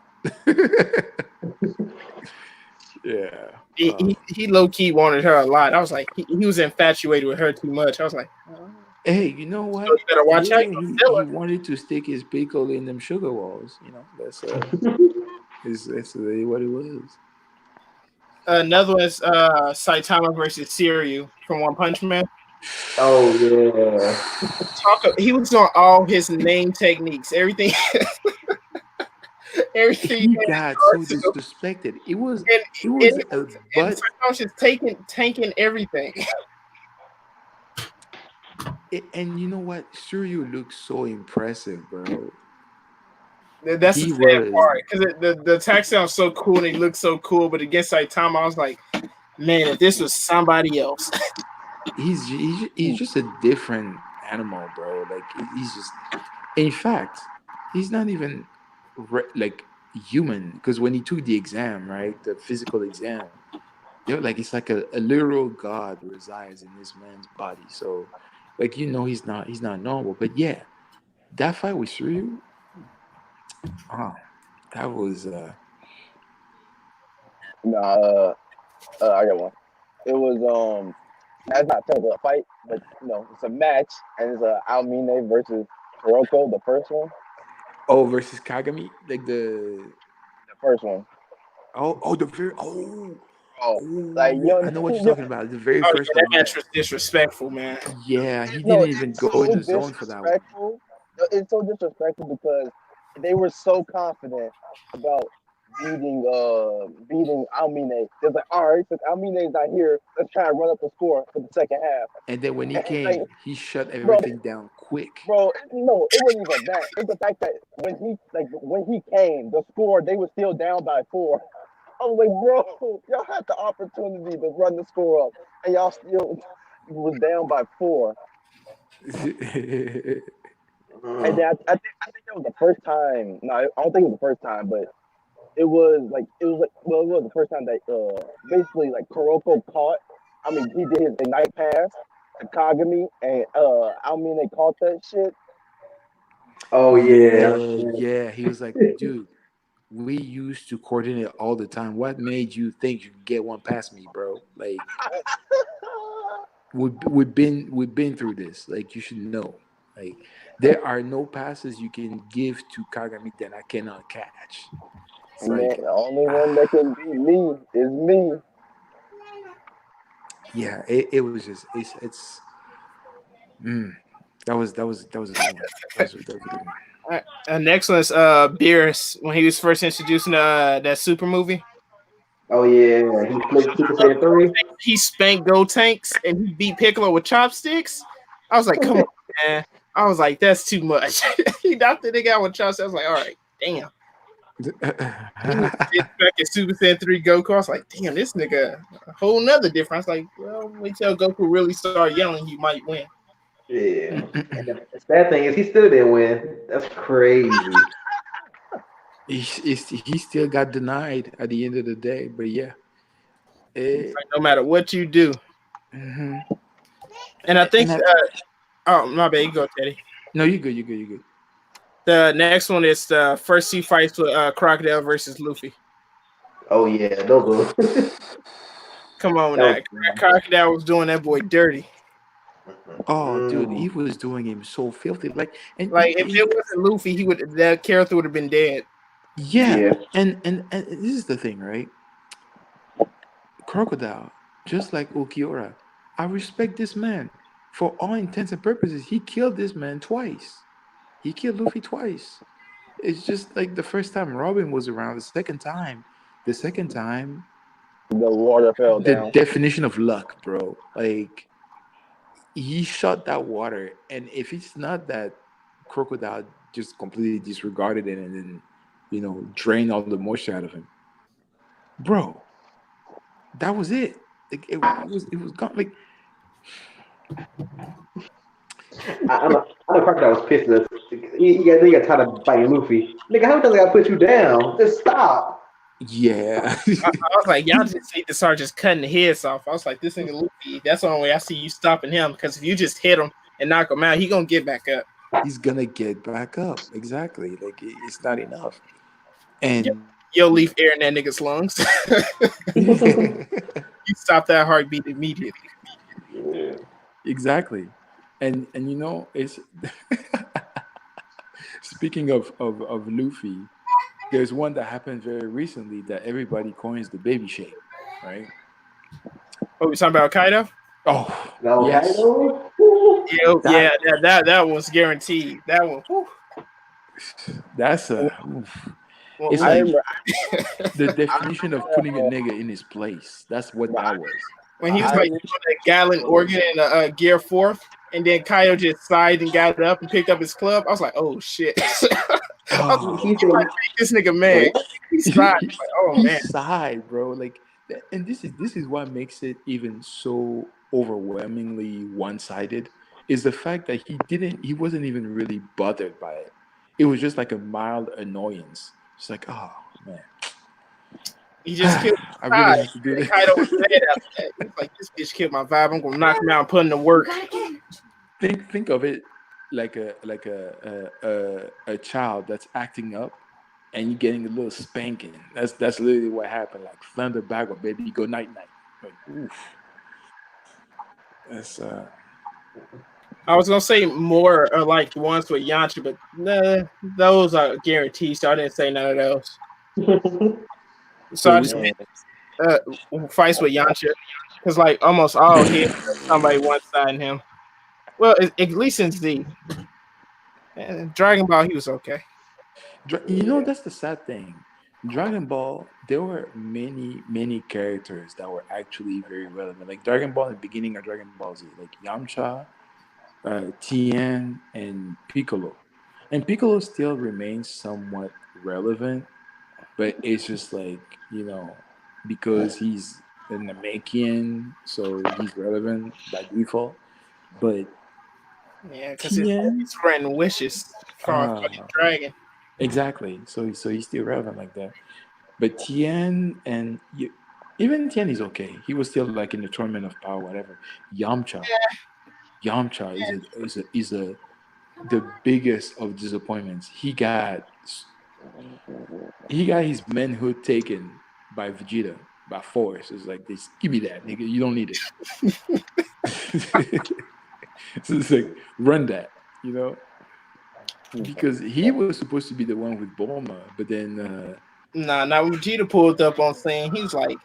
Yeah. He low key wanted her a lot. I was like, he was infatuated with her too much. I was like, oh, Hey, you know so what? you better watch out. Yeah, You gonna he steal wanted to stick his pickle in them sugar walls. You know, that's that's what it was. her. Another one is Saitama versus Siryu from One Punch Man. Oh yeah. He was on all his main techniques, everything, everything. He got so disrespected. It was And it was a and butt. Saitama was just tanking everything. And you know what? Suryu looks so impressive, bro. That's the He sad was. part because the attack sounds so cool and he looks so cool, but against Saitama, I was like, man, if this was somebody else. He's just a different animal, bro. Like he's just. In fact, he's not even like human because when he took the exam, right, the physical exam, they're like it's like a literal god resides in this man's body. So, like he's not normal. But yeah, that fight with Shiryu, oh, that was Nah, I got one. It was that's not technically a fight, but it's a match, and it's Almine versus Kuroko, the first one. versus Kagami, like the The first one. the very oh. Oh, like Oh, I know what you're talking about. The very Oh first yeah, that one, match yeah. was disrespectful, man. Yeah, he no, didn't even it's go in so the zone for that one. disrespectful. It's so disrespectful because they were so confident about beating Almine. They're like, all right, since Almine's not here, let's try and run up the score for the second half. And then when he And like, came, he shut bro, everything down quick. no, it wasn't even that. It's the fact that when he came, the score they were still down by 4. I was like, bro, y'all had the opportunity to run the score up, and y'all still was down by 4. And then I think that was the first time. No, I don't think it was the first time, but it was the first time that basically like Kuroko caught. I mean, he did his ignite pass to Kagami, and I mean they caught that shit. Oh Yeah, yeah. yeah. He was like, dude, we used to coordinate all the time. What made you think you could get one past me, bro? Like we've been through this. Like you should know. Like there are no passes you can give to Kagami that I cannot catch. It's Man, like the only one that can beat me is me. yeah, it was just it's mm, that was a good one. That was a good one. Next one is Beerus when he was first introducing that super movie. Oh yeah. He flipped Super Saiyan 3. He spanked Go Tanks and he beat Piccolo with chopsticks. I was like, come on, man. I was like, that's too much. He knocked the nigga out with chopsticks. I was like, all right, damn. He was back in Super Saiyan 3 Goku. I was like, damn, this nigga a whole nother difference. I was like, well, wait till Goku really start yelling, he might win. Yeah. And the sad thing is he still didn't win. That's crazy. He still got denied at the end of the day, but yeah. Like, no matter what you do. Mm-hmm. And I think, And oh, my bad, you go, Teddy. no, you good. You good. You good. The next one is the first 2 fights with Crocodile versus Luffy. Oh yeah, those were Come on that now. was Crocodile was doing that boy dirty. Oh, dude, mm. he was doing him so filthy. Like, Like if it wasn't Luffy, that character would have been dead. yeah, Yeah. and this is the thing, right? Crocodile, just like Ukiura, I respect this man. For all intents and purposes, he killed this man twice. He killed Luffy twice. It's just like the first time Robin was around. The second time, The water fell the down. definition of luck, bro. Like he shot that water, and if it's not that Crocodile just completely disregarded it and then, drained all the moisture out of him, bro, that was it. Like it was gone. Like I know Crocodile was pissed at us. He got tired of fighting Luffy. Nigga, how many times I gotta put you down? Just stop. Yeah. I was like, y'all just need to start just cutting the heads off. I was like, this nigga Luffy, that's the only way I see you stopping him. Because if you just hit him and knock him out, he gonna get back up. He's gonna get back up. Exactly. Like it's not enough. Yo, And yo leave air in that nigga's lungs. You stop that heartbeat immediately. exactly. And it's speaking of Luffy, there's one that happened very recently that everybody coins the baby shake, right? Oh, we talking about Kaido? Oh, No, yes. Kaido. Yeah, that was guaranteed. That one. Whew. That's a Well, it's I like remember. the definition of putting a nigga in his place. That's what that was. when he was I like doing that Gallon organ in gear fourth, and then Kaido just sighed and got it up and picked up his club. I was like, oh shit. I was like, Oh, He said, this nigga man. He sighed. Like, oh he man. sighed, bro. Like, and this is what makes it even so overwhelmingly one-sided. Is the fact that he wasn't even really bothered by it. It was just like a mild annoyance. It's like, oh man, He just killed I his really vibe. have to do And Kaido was this. mad after that. He was like, this bitch killed my vibe. I'm gonna knock him out and put him to work. think of it like a child that's acting up and you getting a little spanking. That's literally what happened. Like thunder back or baby, go night night. Like oof. That's I was gonna say more like the ones with Yancha, but nah, those are guaranteed. So I didn't say none of those. So wait, I which just one? fights with Yancha because like almost all hit somebody one siding him. Well, at least in Z. Dragon Ball, he was okay. That's the sad thing. Dragon Ball, there were many characters that were actually very relevant. Like Dragon Ball in the beginning of Dragon Ball Z, like Yamcha, Tien, and Piccolo. And Piccolo still remains somewhat relevant, but it's just like, because he's an Namekian, so he's relevant by default. But Yeah, because his Tien, his friend wishes for a fucking uh, dragon. exactly. So he's still relevant like that. But Tien even Tien is okay. He was still like in the tournament of power, whatever. Yamcha, Yamcha is a the biggest of disappointments. He got his manhood taken by Vegeta by force. It's like this. Give me that, nigga. You don't need it. So it's like run that, because he was supposed to be the one with Bulma, but then Nah, Vegeta pulled up on scene. He was like,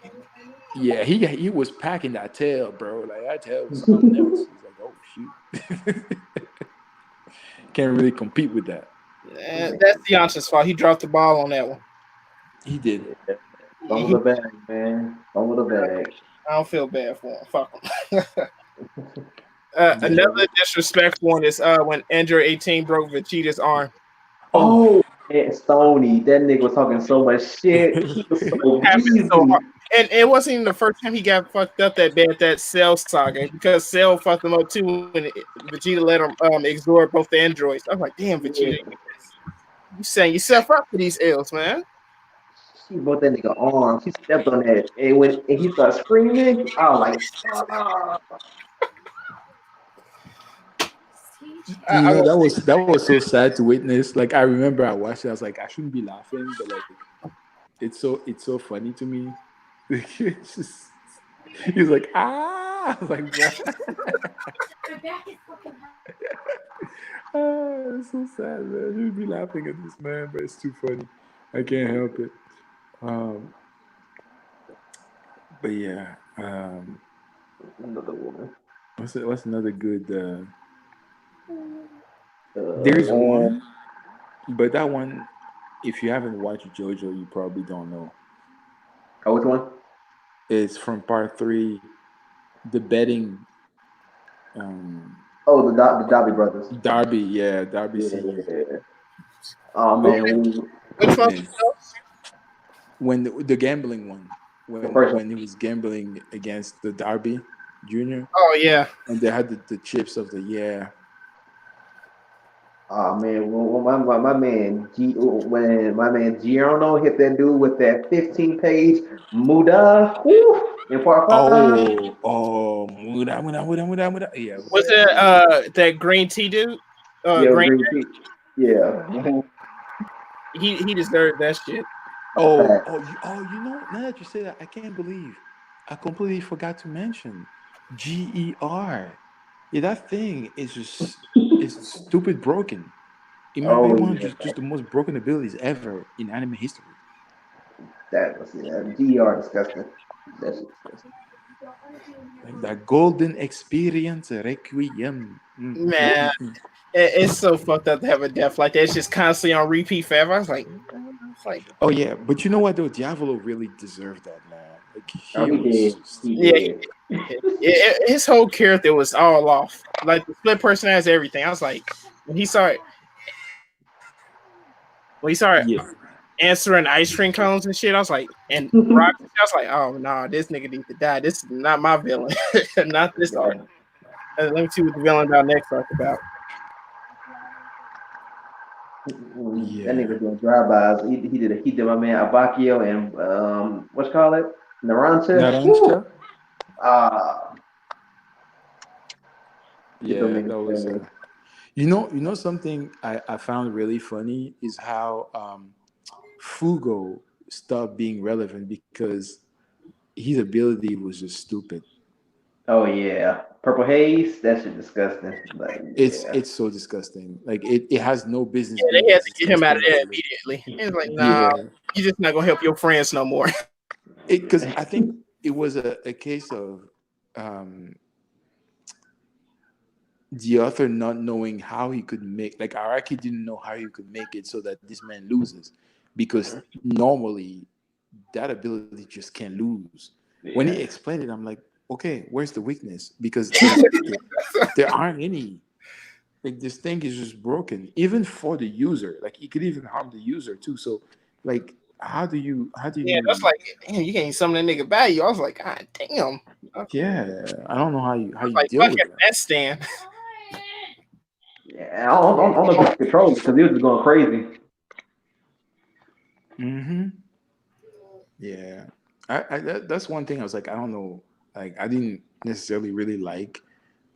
yeah, he was packing that tail, bro. Like that tail was something else. He's like, oh shoot, can't really compete with that. that's Yancha's fault. He dropped the ball on that one. He did. "Don't with the bag, man. Don't with the bag." I don't feel bad for him. Fuck him. Yeah. Another disrespectful one is when Android 18 broke Vegeta's arm. Oh, and Stoney, that nigga was talking so much shit. He was so Happened easy. so hard. And it wasn't even the first time he got fucked up that bad, that Cell saga, because Cell fucked him up too when Vegeta let him absorb both the androids. I was like, damn, Vegeta, you setting yourself up for these L's, man. She broke that nigga arm. She stepped on that, and he started screaming, I was like, "Stop!" That was so sad to witness. Like I remember I watched it. I was like, I shouldn't be laughing, but like it's so funny to me. It's just, he's like I was like, bro. It's so sad, man. You'd be laughing at this man, but it's too funny. I can't help it. Um, but yeah, Another woman. what's another good? There's one, but that one, if you haven't watched JoJo, you probably don't know. Oh, which one? It's from part 3, the betting. Um, Oh, the Dobby brothers. Darby, yeah, Darby Senior. Yeah. Oh man, Which one? Man, when the gambling one, the first one. when he was gambling against the Darby Junior, Oh yeah, and they had the chips of the yeah. Oh man, when my man Giorno hit that dude with that 15-page Muda, whew, in part 5. Muda. Yeah, it Was was. it It was good. that green tea dude? Yeah, Green. green tea. Yeah, He deserved that shit. fact. You know, now that you say that, I can't believe I completely forgot to mention GER. Yeah, that thing is just it's stupid broken. It might be Oh one of yeah, just the most broken abilities ever in anime history. that was GR disgusting. That's disgusting. Like that golden experience requiem. Man, it's so fucked up to have a death like that. It's just constantly on repeat forever. I was like, it's like, Oh yeah, but you know what though? Diavolo really deserved that, man. Like Oh, he he was did. just He yeah, did. his whole character was all off. Like the split person has everything. I was like, when he started, when he started yeah. answering ice cream cones and shit, I was like, and rock. I was like, oh no, this nigga needs to die. This is not my villain, not this arc. Yeah. Let me see what the villain about next arc about. That Yeah. nigga doing drive-bys. He did my man Abakio and what you call it? Naranja. Narancha? Whew. Ah, get them Yeah, niggas that was going. you know something I found really funny is how Fugo stopped being relevant because his ability was just stupid. Oh yeah, Purple Haze. That shit disgusting. Like yeah, It's so disgusting. Like it has no business Yeah, being they had as to get him out of disgusting as there it is. immediately. He was like, nah, Yeah. you just not gonna help your friends no more. It because I think it was a case of um the author not knowing how he could make like Araki didn't know how he could make it so that this man loses because normally that ability just can't lose. When he yeah, explained it, I'm like, okay, where's the weakness? Because there aren't any. Like this thing is just broken, even for the user. Like it could even harm the user too. So, like, how do Yeah, that's you? like, damn, you can't summon that nigga value. I was like, God damn. I was Yeah, I don't know how you like, deal fuck with him, that. that stand. yeah. I don't know if he could control it because he was just going crazy. Mm-hmm. Yeah, that's one thing I was like, I don't know, like I didn't necessarily really like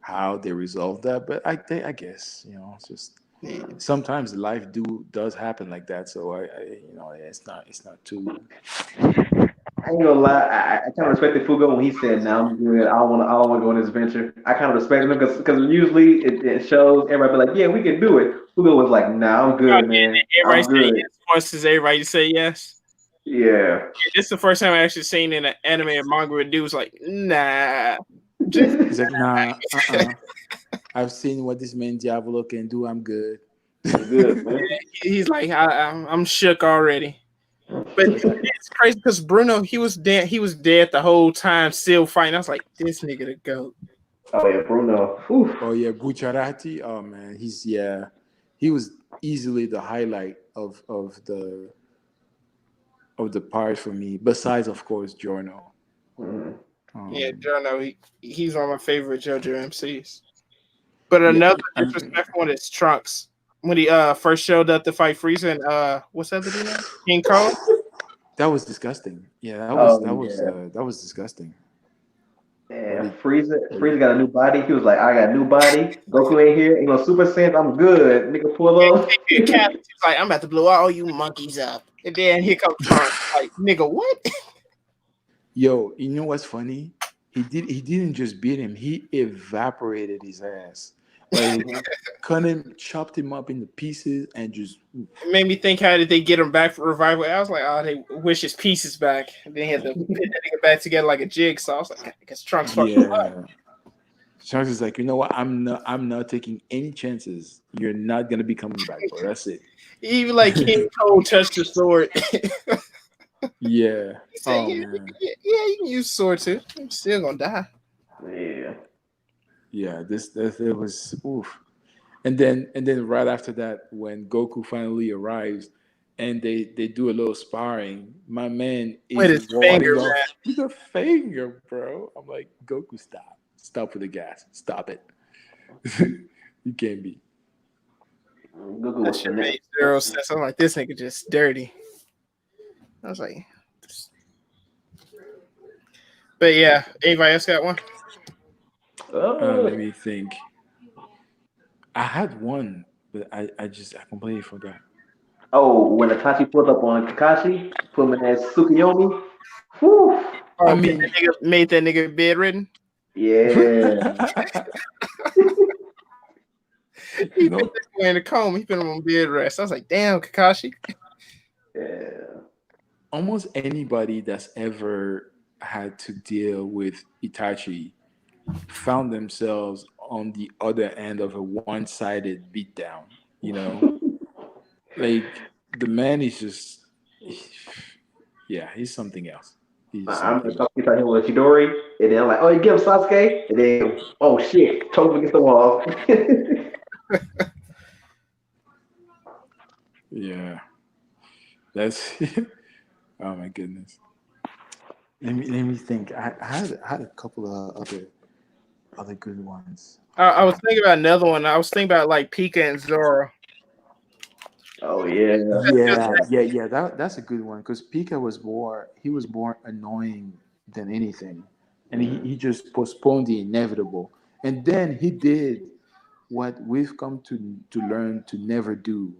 how they resolved that, but I guess it's just Yeah. sometimes life does happen like that. So it's not too. I ain't gonna lie. I kind of respected Fugo when he said, "Now I'm good. I don't want to go on this venture." I kind of respected him because usually it shows everybody be like, "Yeah, we can do it." Fugo was like, "Nah, I'm Oh, good, yeah, man. everybody I'm say good." yes. Forces everybody to say yes. Yeah. Yeah, this is the first time I actually seen in an anime or manga where dude was like, nah. Just He's like, nah, I've seen what this man Diavolo can do. I'm good. I'm good, man. he's like, I'm shook already. But it's crazy because Bruno, he was dead. He was dead the whole time, still fighting. I was like, this nigga the goat. Oh yeah, Bruno. Whew. Oh yeah, Bucciarati. Oh man, he was easily the highlight of the part for me. Besides, of course, Giorno. Mhm. Yeah, Um, Jono, he's one of my favorite JoJo MCs. But yeah, another and disrespectful one is Trunks. When he first showed up to fight Frieza and what's that dude name? King Kong? that was disgusting. Yeah, Oh yeah. that was disgusting. What Yeah, did what did Frieza got a new body. He was like, I got a new body. Goku ain't here. Ain't no Super Saiyan. I'm good. Nigga pull up. He was like, I'm about to blow all you monkeys up. And then here comes Trunks. Like, nigga, what? Yo, you know what's funny? He didn't just beat him, he evaporated his ass. Like Mhm. cut him, chopped him up into pieces and just It made me think, how did they get him back for revival? I was like, oh, they wish his pieces back. And they had to put that nigga back together like a jigsaw. I was like, because Trunks fucked him up. yeah. Sharks is like, you know what? I'm not taking any chances. You're not gonna be coming back, bro. That's it. Even like King Cole touched the sword. Yeah. He said, Oh yeah, man. you can use sword too. I'm still gonna die. Yeah. Yeah, this it was oof. And then right after that, when Goku finally arrives and they do a little sparring, my man With is his finger, warding off man. with a finger, bro. I'm like, Goku, stop. Stop with the gas. Stop it. You can't be. Google That was shit finesse. made 0 sense. I'm like, this nigga just dirty. I was like, but yeah, anybody else got one? Let me think. I had one, but I completely forgot. Oh, when Itachi pulled up on Kakashi, put him in that Tsukuyomi. Whew. Oh, I okay, mean, that nigga made that nigga bedridden. Yeah. He no, put that boy in the coma. He put him on bed rest. I was like, damn, Kakashi. Yeah. almost anybody that's ever had to deal with Itachi found themselves on the other end of a one-sided beatdown. You know, like the man is just, yeah, he's something else. He's I'm something gonna else. talk to him with Chidori, and then I'm like, oh, you give him Sasuke, and then oh shit, choke him against the wall. Yeah, that's. Oh my goodness. Let me think. I had a couple of other good ones. I was thinking about another one. I was thinking about like Pika and Zoro. Oh yeah. Yeah. That's a good one because Pika was more annoying than anything, and he just postponed the inevitable, and then he did what we've come to learn to never do: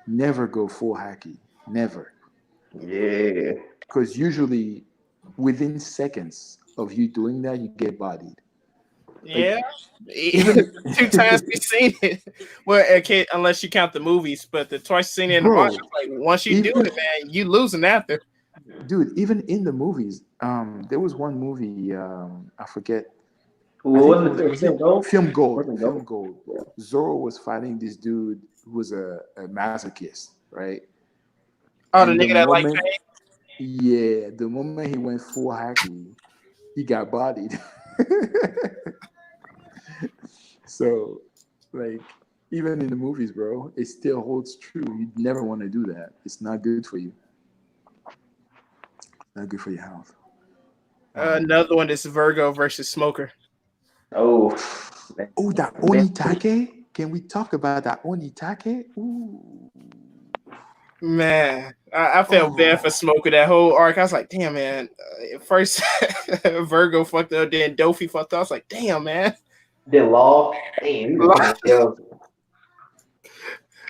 never go full hacky, never, Yeah. because usually within seconds of you doing that, you get bodied. Yeah, Like even 2 times we've seen it. Well, okay, unless you count the movies, but the twice seen it in the bro, manga, like once you do even it, man, you losing after. dude, even in the movies, there was one movie, I forget. I What think wasn't the was it film gold? Film Gold? Wasn't Film gold. Gold. Yeah. Zoro was fighting this dude who was a masochist, right? Oh, the And the nigga that like moment, pain. the moment he went full hacky, he got bodied. So, like, even in the movies, bro, it still holds true. You never want to do that. It's not good for you. Not good for your health. Another one is Virgo versus Smoker. Oh. Oh, that Man. Onitake. Can we talk about that Onitake? Ooh. Man, I felt bad for Smoker that whole arc. I was like, damn, man. First, Virgo fucked up, then Dofi fucked up. I was like, damn, man. Then Law. Damn, he was taking L's.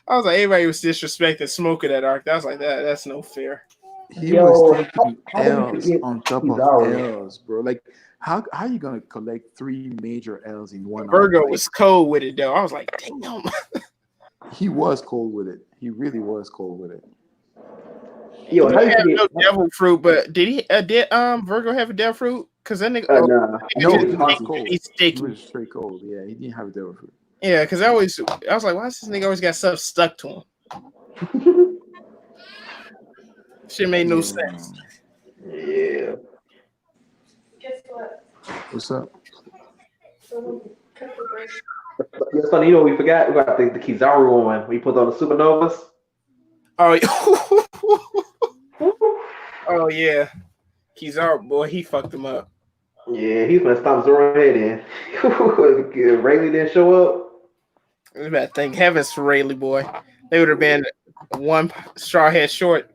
I was like, everybody was disrespecting Smoker that arc. I was like, that's no fair. He was Yo, taking how did we L's forget on top of Kizaru? L's, bro. Like, how you gonna collect 3 major L's in one arc? Virgo Like, was cold with it though. I was like, damn. he was cold with it. He really was cold with it. He Yo, how didn't you have forget? no devil fruit, but did he? Did Virgo have a devil fruit? Because that nigga, Nah. No, just he was cold. he's He sticky. was straight cold. Yeah, he didn't have a devil fruit. Yeah, because I was like, why does this nigga always got stuff stuck to him? Shit made no sense. Yeah. What's up? Yes, funny. You know, we forgot. We got the Kizaru one. We put on the supernovas. Oh, oh yeah, Kizaru boy, he fucked him up. Yeah, he's gonna stop Zoro head in. Rayleigh didn't show up. I better thank heavens for Rayleigh boy. They would have been one straw head short.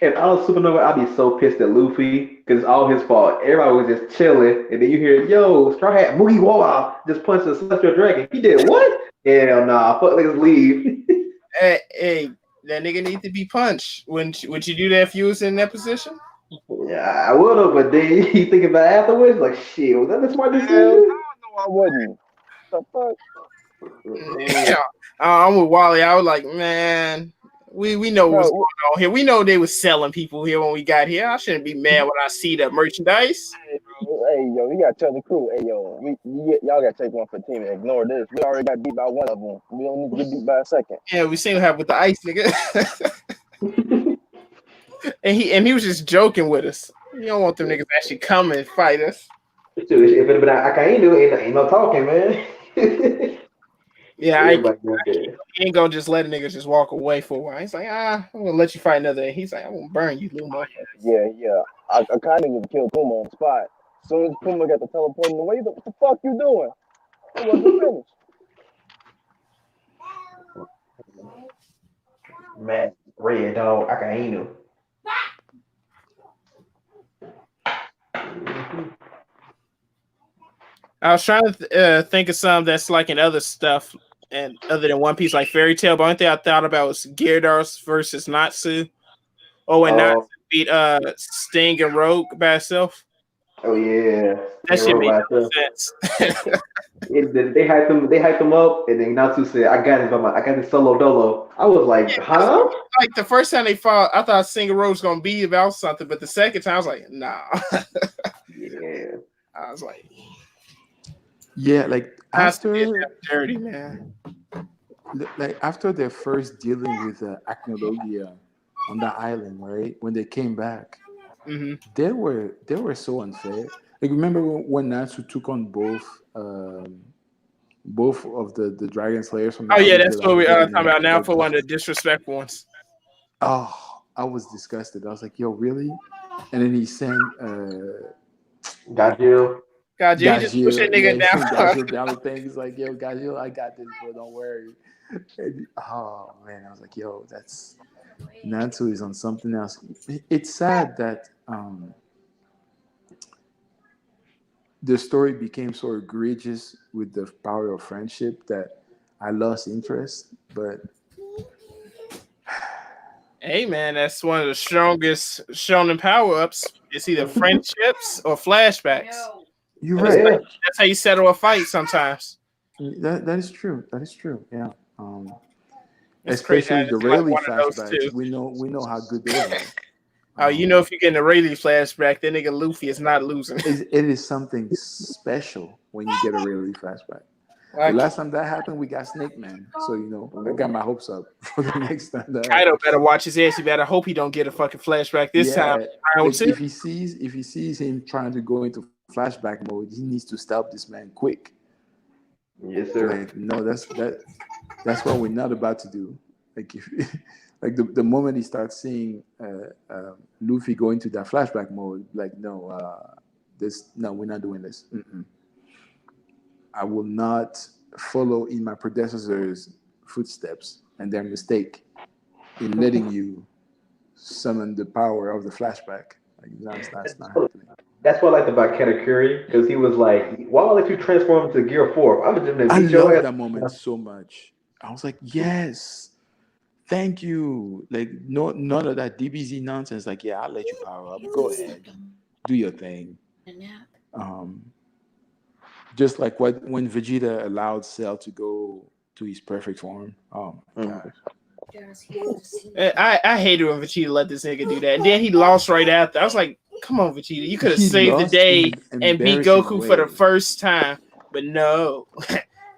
If I was Supernova, I'd be so pissed at Luffy because it's all his fault. Everybody was just chilling, and then you hear, "Yo, Straw Hat Mugiwara just punched a Celestial Dragon." He did what? Hell nah, fuck niggas leave. Hey, that nigga need to be punched. Would you do that if you was in that position? Yeah, I would have, but then you think about it afterwards, like shit, was that the smart Hell decision? no, I wouldn't. The fuck? Yeah, I'm with Wally. I was like, man, we know what's going Bro, on here. We know they was selling people here when we got here. I shouldn't be mad when I see the merchandise. hey, yo, you gotta tell the crew, hey, yo, y'all gotta take one for the team and ignore this. We already got beat by one of them. We don't need to get beat by a second. Yeah, we seen what happened with the ice nigga. and he was just joking with us. You don't want them niggas to actually come and fight us. If it had been Akainu, ain't no talking, man. Yeah, Everybody going there. he ain't gonna just let a nigga just walk away for a while. He's like, I'm gonna let you fight another day. He's like, I'm gonna burn you, little motherfucker. Yeah. I kind of would have killed Puma on the spot. As soon as Puma got the teleporting away, what the fuck you doing? It wasn't finished. Man, Red Dog Akainu. I was trying to think of some that's like in other stuff and other than One Piece, like Fairy Tail. But only thing I thought about was Gyarados versus Natsu. Oh, and Natsu Oh, beat Sting and Rogue by itself. oh yeah. That And shit Rogue made no Master. sense. They hyped them. They hyped them up, and then Natsu said, "I got this by my. I got this solo dolo." I was like, "Huh?" Like the first time they fought, I thought Sting and Rogue was gonna be about something, but the second time I was like, nah. Yeah. I was like, Yeah, like after dirty man. like after their first dealing with Acnologia on that island, right? When they came back, Mm-hmm. they were so unfair. Like remember when Natsu took on both of the Dragon Slayers from the Oh yeah, other that's what we are Village, talking about now like, for one of the disrespectful ones. oh, I was disgusted. I was like, yo, really? And then he sent Got you. God, you just push that Gajil, yeah, nigga he sent down. Gajil down the thing. He's like, yo, Gajil, I got this, bro. Don't worry. And, oh man, I was like, yo, that's Natsu is on something else. It's sad that the story became so egregious with the power of friendship that I lost interest. But Hey man, that's one of the strongest shonen power ups. It's either friendships or flashbacks. you're That's, right. Yeah. that's how you settle a fight sometimes. That is true. That is true. Yeah. It's crazy. How Especially the it's like Rayleigh one of those flashbacks. two. We know how good they are. Oh, you know, if you get in a Rayleigh flashback, that nigga Luffy is not losing. It is something special when you get a Rayleigh flashback. The Like, last time that happened, we got Snake Man. So I got my hopes up for the next time that Kaido happens. better watch his ass. You better hope he don't get a fucking flashback this time. Like if he sees him trying to go into flashback mode, he needs to stop this man quick. Yes, sir. Like no, that's what we're not about to do. Like if like the moment he starts seeing Luffy go into that flashback mode, like no, we're not doing this. Mm-mm. I will not follow in my predecessors' footsteps and their mistake in letting you summon the power of the flashback. Like that's not happening. That's what I liked about Katakuri, because he was like, "Why would I let you transform into Gear 4? I'm just gonna I beat your love ass." that moment so much. I was like, yes, thank you. Like no none of that DBZ nonsense. Like, yeah, I'll let you power up. Go ahead, do your thing. Um, just like when Vegeta allowed Cell to go to his perfect form. Oh my god. I hated when Vegeta let this nigga do that. And then he lost right after. I was like, come on, Vegeta. You could have He saved the lost day in an and beat embarrassing Goku for the way. first time. But no.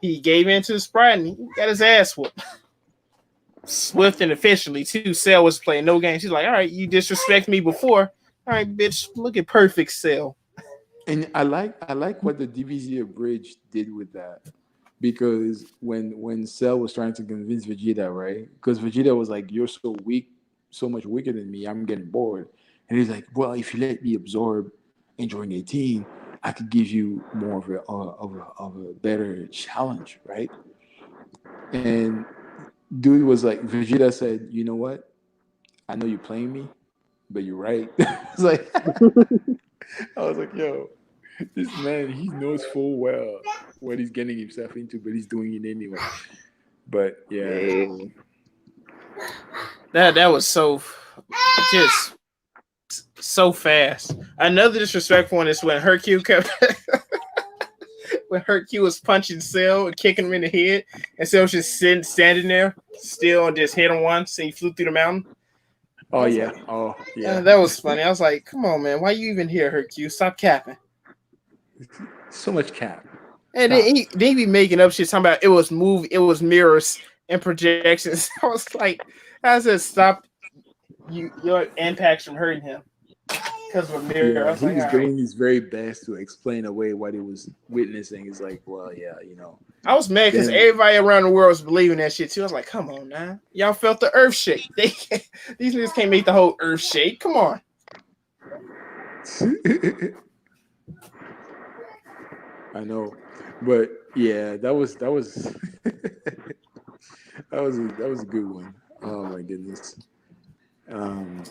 He gave in to the sprite and he got his ass whooped. Swift and efficiently, too. Cell was playing no games. She's like, all right, you disrespect me before. All right, bitch, look at perfect Cell. And I like what the DBZ Abridged did with that. Because when Cell was trying to convince Vegeta, right? Because Vegeta was like, "You're so weak, so much weaker than me. I'm getting bored." And he's like, "Well, if you let me absorb Enduring 18, I could give you more of a better challenge, right?" And dude was like, Vegeta said, "You know what? I know you're playing me, but you're right." It's like I was like, "Yo, this man, he knows full well what he's getting himself into, but he's doing it anyway." But yeah, Yeah. That was so just so fast. Another disrespectful one is when Hercule kept when Hercule was punching Cell and kicking him in the head, and Cell was just standing there, still and just hit him once, and he flew through the mountain. oh yeah, That was funny. I was like, "Come on, man, why you even here, Hercule? Stop capping." so much cap. And then he be making up shit talking about it was mirrors and projections. I was like, I said, stop your impacts from hurting him because of a mirror. I Yeah, was he like, was all right. doing his very best to explain away what he was witnessing. It's like, well, yeah, I was mad because Then- everybody around the world was believing that shit too. I was like, come on, man. Y'all felt the earth shake. These niggas can't make the whole earth shake. Come on. I know, but yeah, that was that was a good one. Oh my goodness. Um,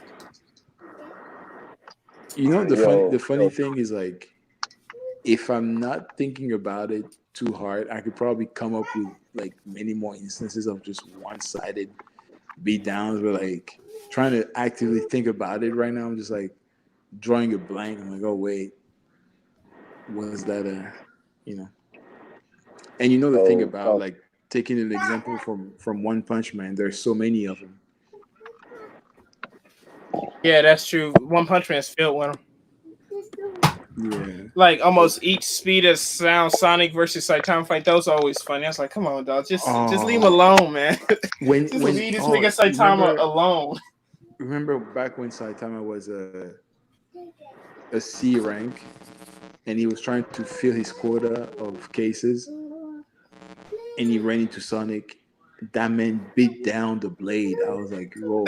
you know the funny thing is like if I'm not thinking about it too hard, I could probably come up with like many more instances of just one-sided beatdowns. Where like trying to actively think about it right now, I'm just like drawing a blank. I'm like, oh wait, was that a, you know? And you know the thing about like taking an example from One Punch Man, there's so many of them. Yeah, that's true. One Punch Man's filled with them. Yeah. Like almost each speed of sound, Sonic versus Saitama fight. Those are always funny. I was like, come on, dog, just leave him alone, man. When leave this nigga Saitama alone. Remember back when Saitama was a C rank, and he was trying to fill his quota of cases, and he ran into Sonic. That man beat down the blade. I was like, whoa.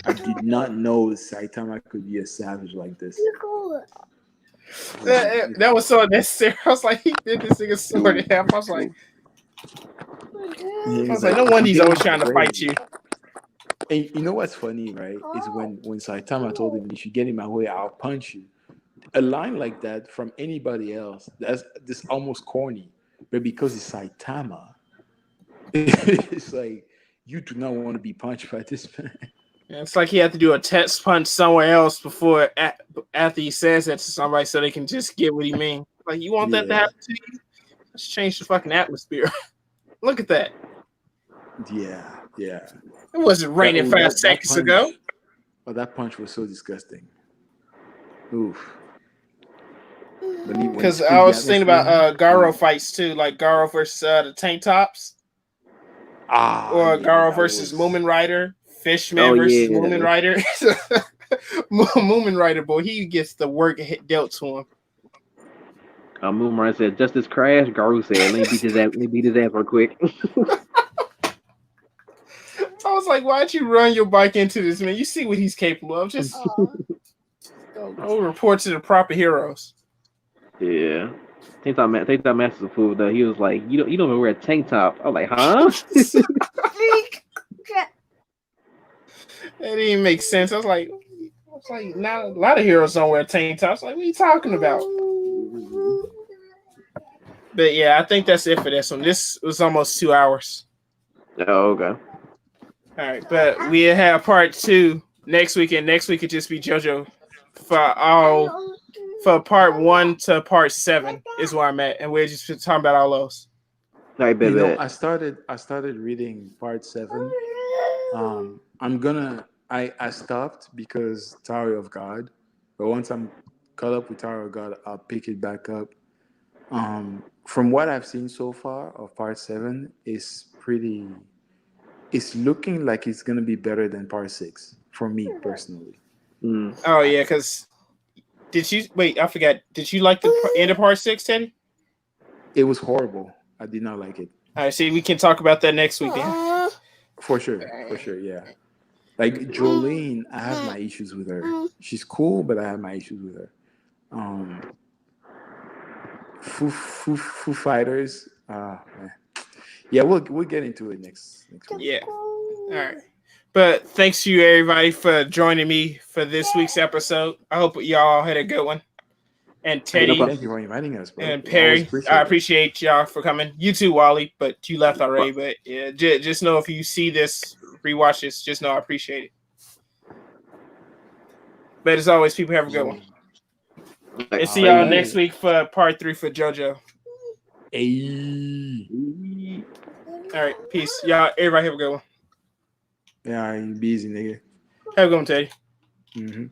I did not know Saitama could be a savage like this. That was so unnecessary. I was like, he did this nigga sword in half. I was like, no wonder he's always trying to fight you. And you know what's funny, right? Is when Saitama told him, if you get in my way, I'll punch you. A line like that from anybody else, that's almost corny. But because it's Saitama, it's like you do not want to be punched by this man. Yeah, it's like he had to do a test punch somewhere else before after he says that to somebody so they can just get what he means. Like, you want that to happen to you? Let's change the fucking atmosphere. Look at that. Yeah. It wasn't raining 5 seconds ago. Oh, that punch was so disgusting. Oof. Because I was thinking about Garo fights too, like Garo versus the Tank Tops. Or Garo versus Moomin Rider. Fishman versus Moomin Rider. Moomin Rider, boy, he gets the work dealt to him. Moomin Rider said, "Justice crash." Garo said, "Let me beat his ass real quick." I was like, why'd you run your bike into this man? You see what he's capable of. Just go report to the proper heroes. Yeah. Tank top master's a fool though. He was like, you don't even wear a tank top. I was like, huh? That didn't even make sense. I was like, not a lot of heroes don't wear tank tops. Like, what are you talking about? But yeah, I think that's it for this one. This was almost 2 hours. Oh, okay. All right, but we have part 2 next week, and next week could just be JoJo for part 1 to part 7 is where I'm at, and we're just talking about all those. All right, baby. I started reading part 7. I stopped because Tower of God, but once I'm caught up with Tower of God, I'll pick it back up. From what I've seen so far of part 7, it's looking like it's gonna be better than part 6 for me personally. Oh yeah, because I forgot. Did you like the end of part 6, Teddy? It was horrible. I did not like it. All right, see, we can talk about that next week then. For sure, yeah. Like Jolene, I have my issues with her. She's cool, but I have my issues with her. Foo Fighters. Man. Yeah, we'll get into it next week. Yeah. All right. But thanks to you everybody for joining me for this week's episode. I hope y'all had a good one. And Teddy, thank you for inviting us, bro. And Perry, I appreciate y'all for coming. You too, Wally, but you left already. But yeah, just know if you see this, rewatch this, just know I appreciate it. But as always, people have a good one. And see y'all next week for part 3 for JoJo. Hey. All right, peace. Y'all, everybody have a good one. Yeah, you busy, nigga. Have a good one, Teddy. Mm-hmm.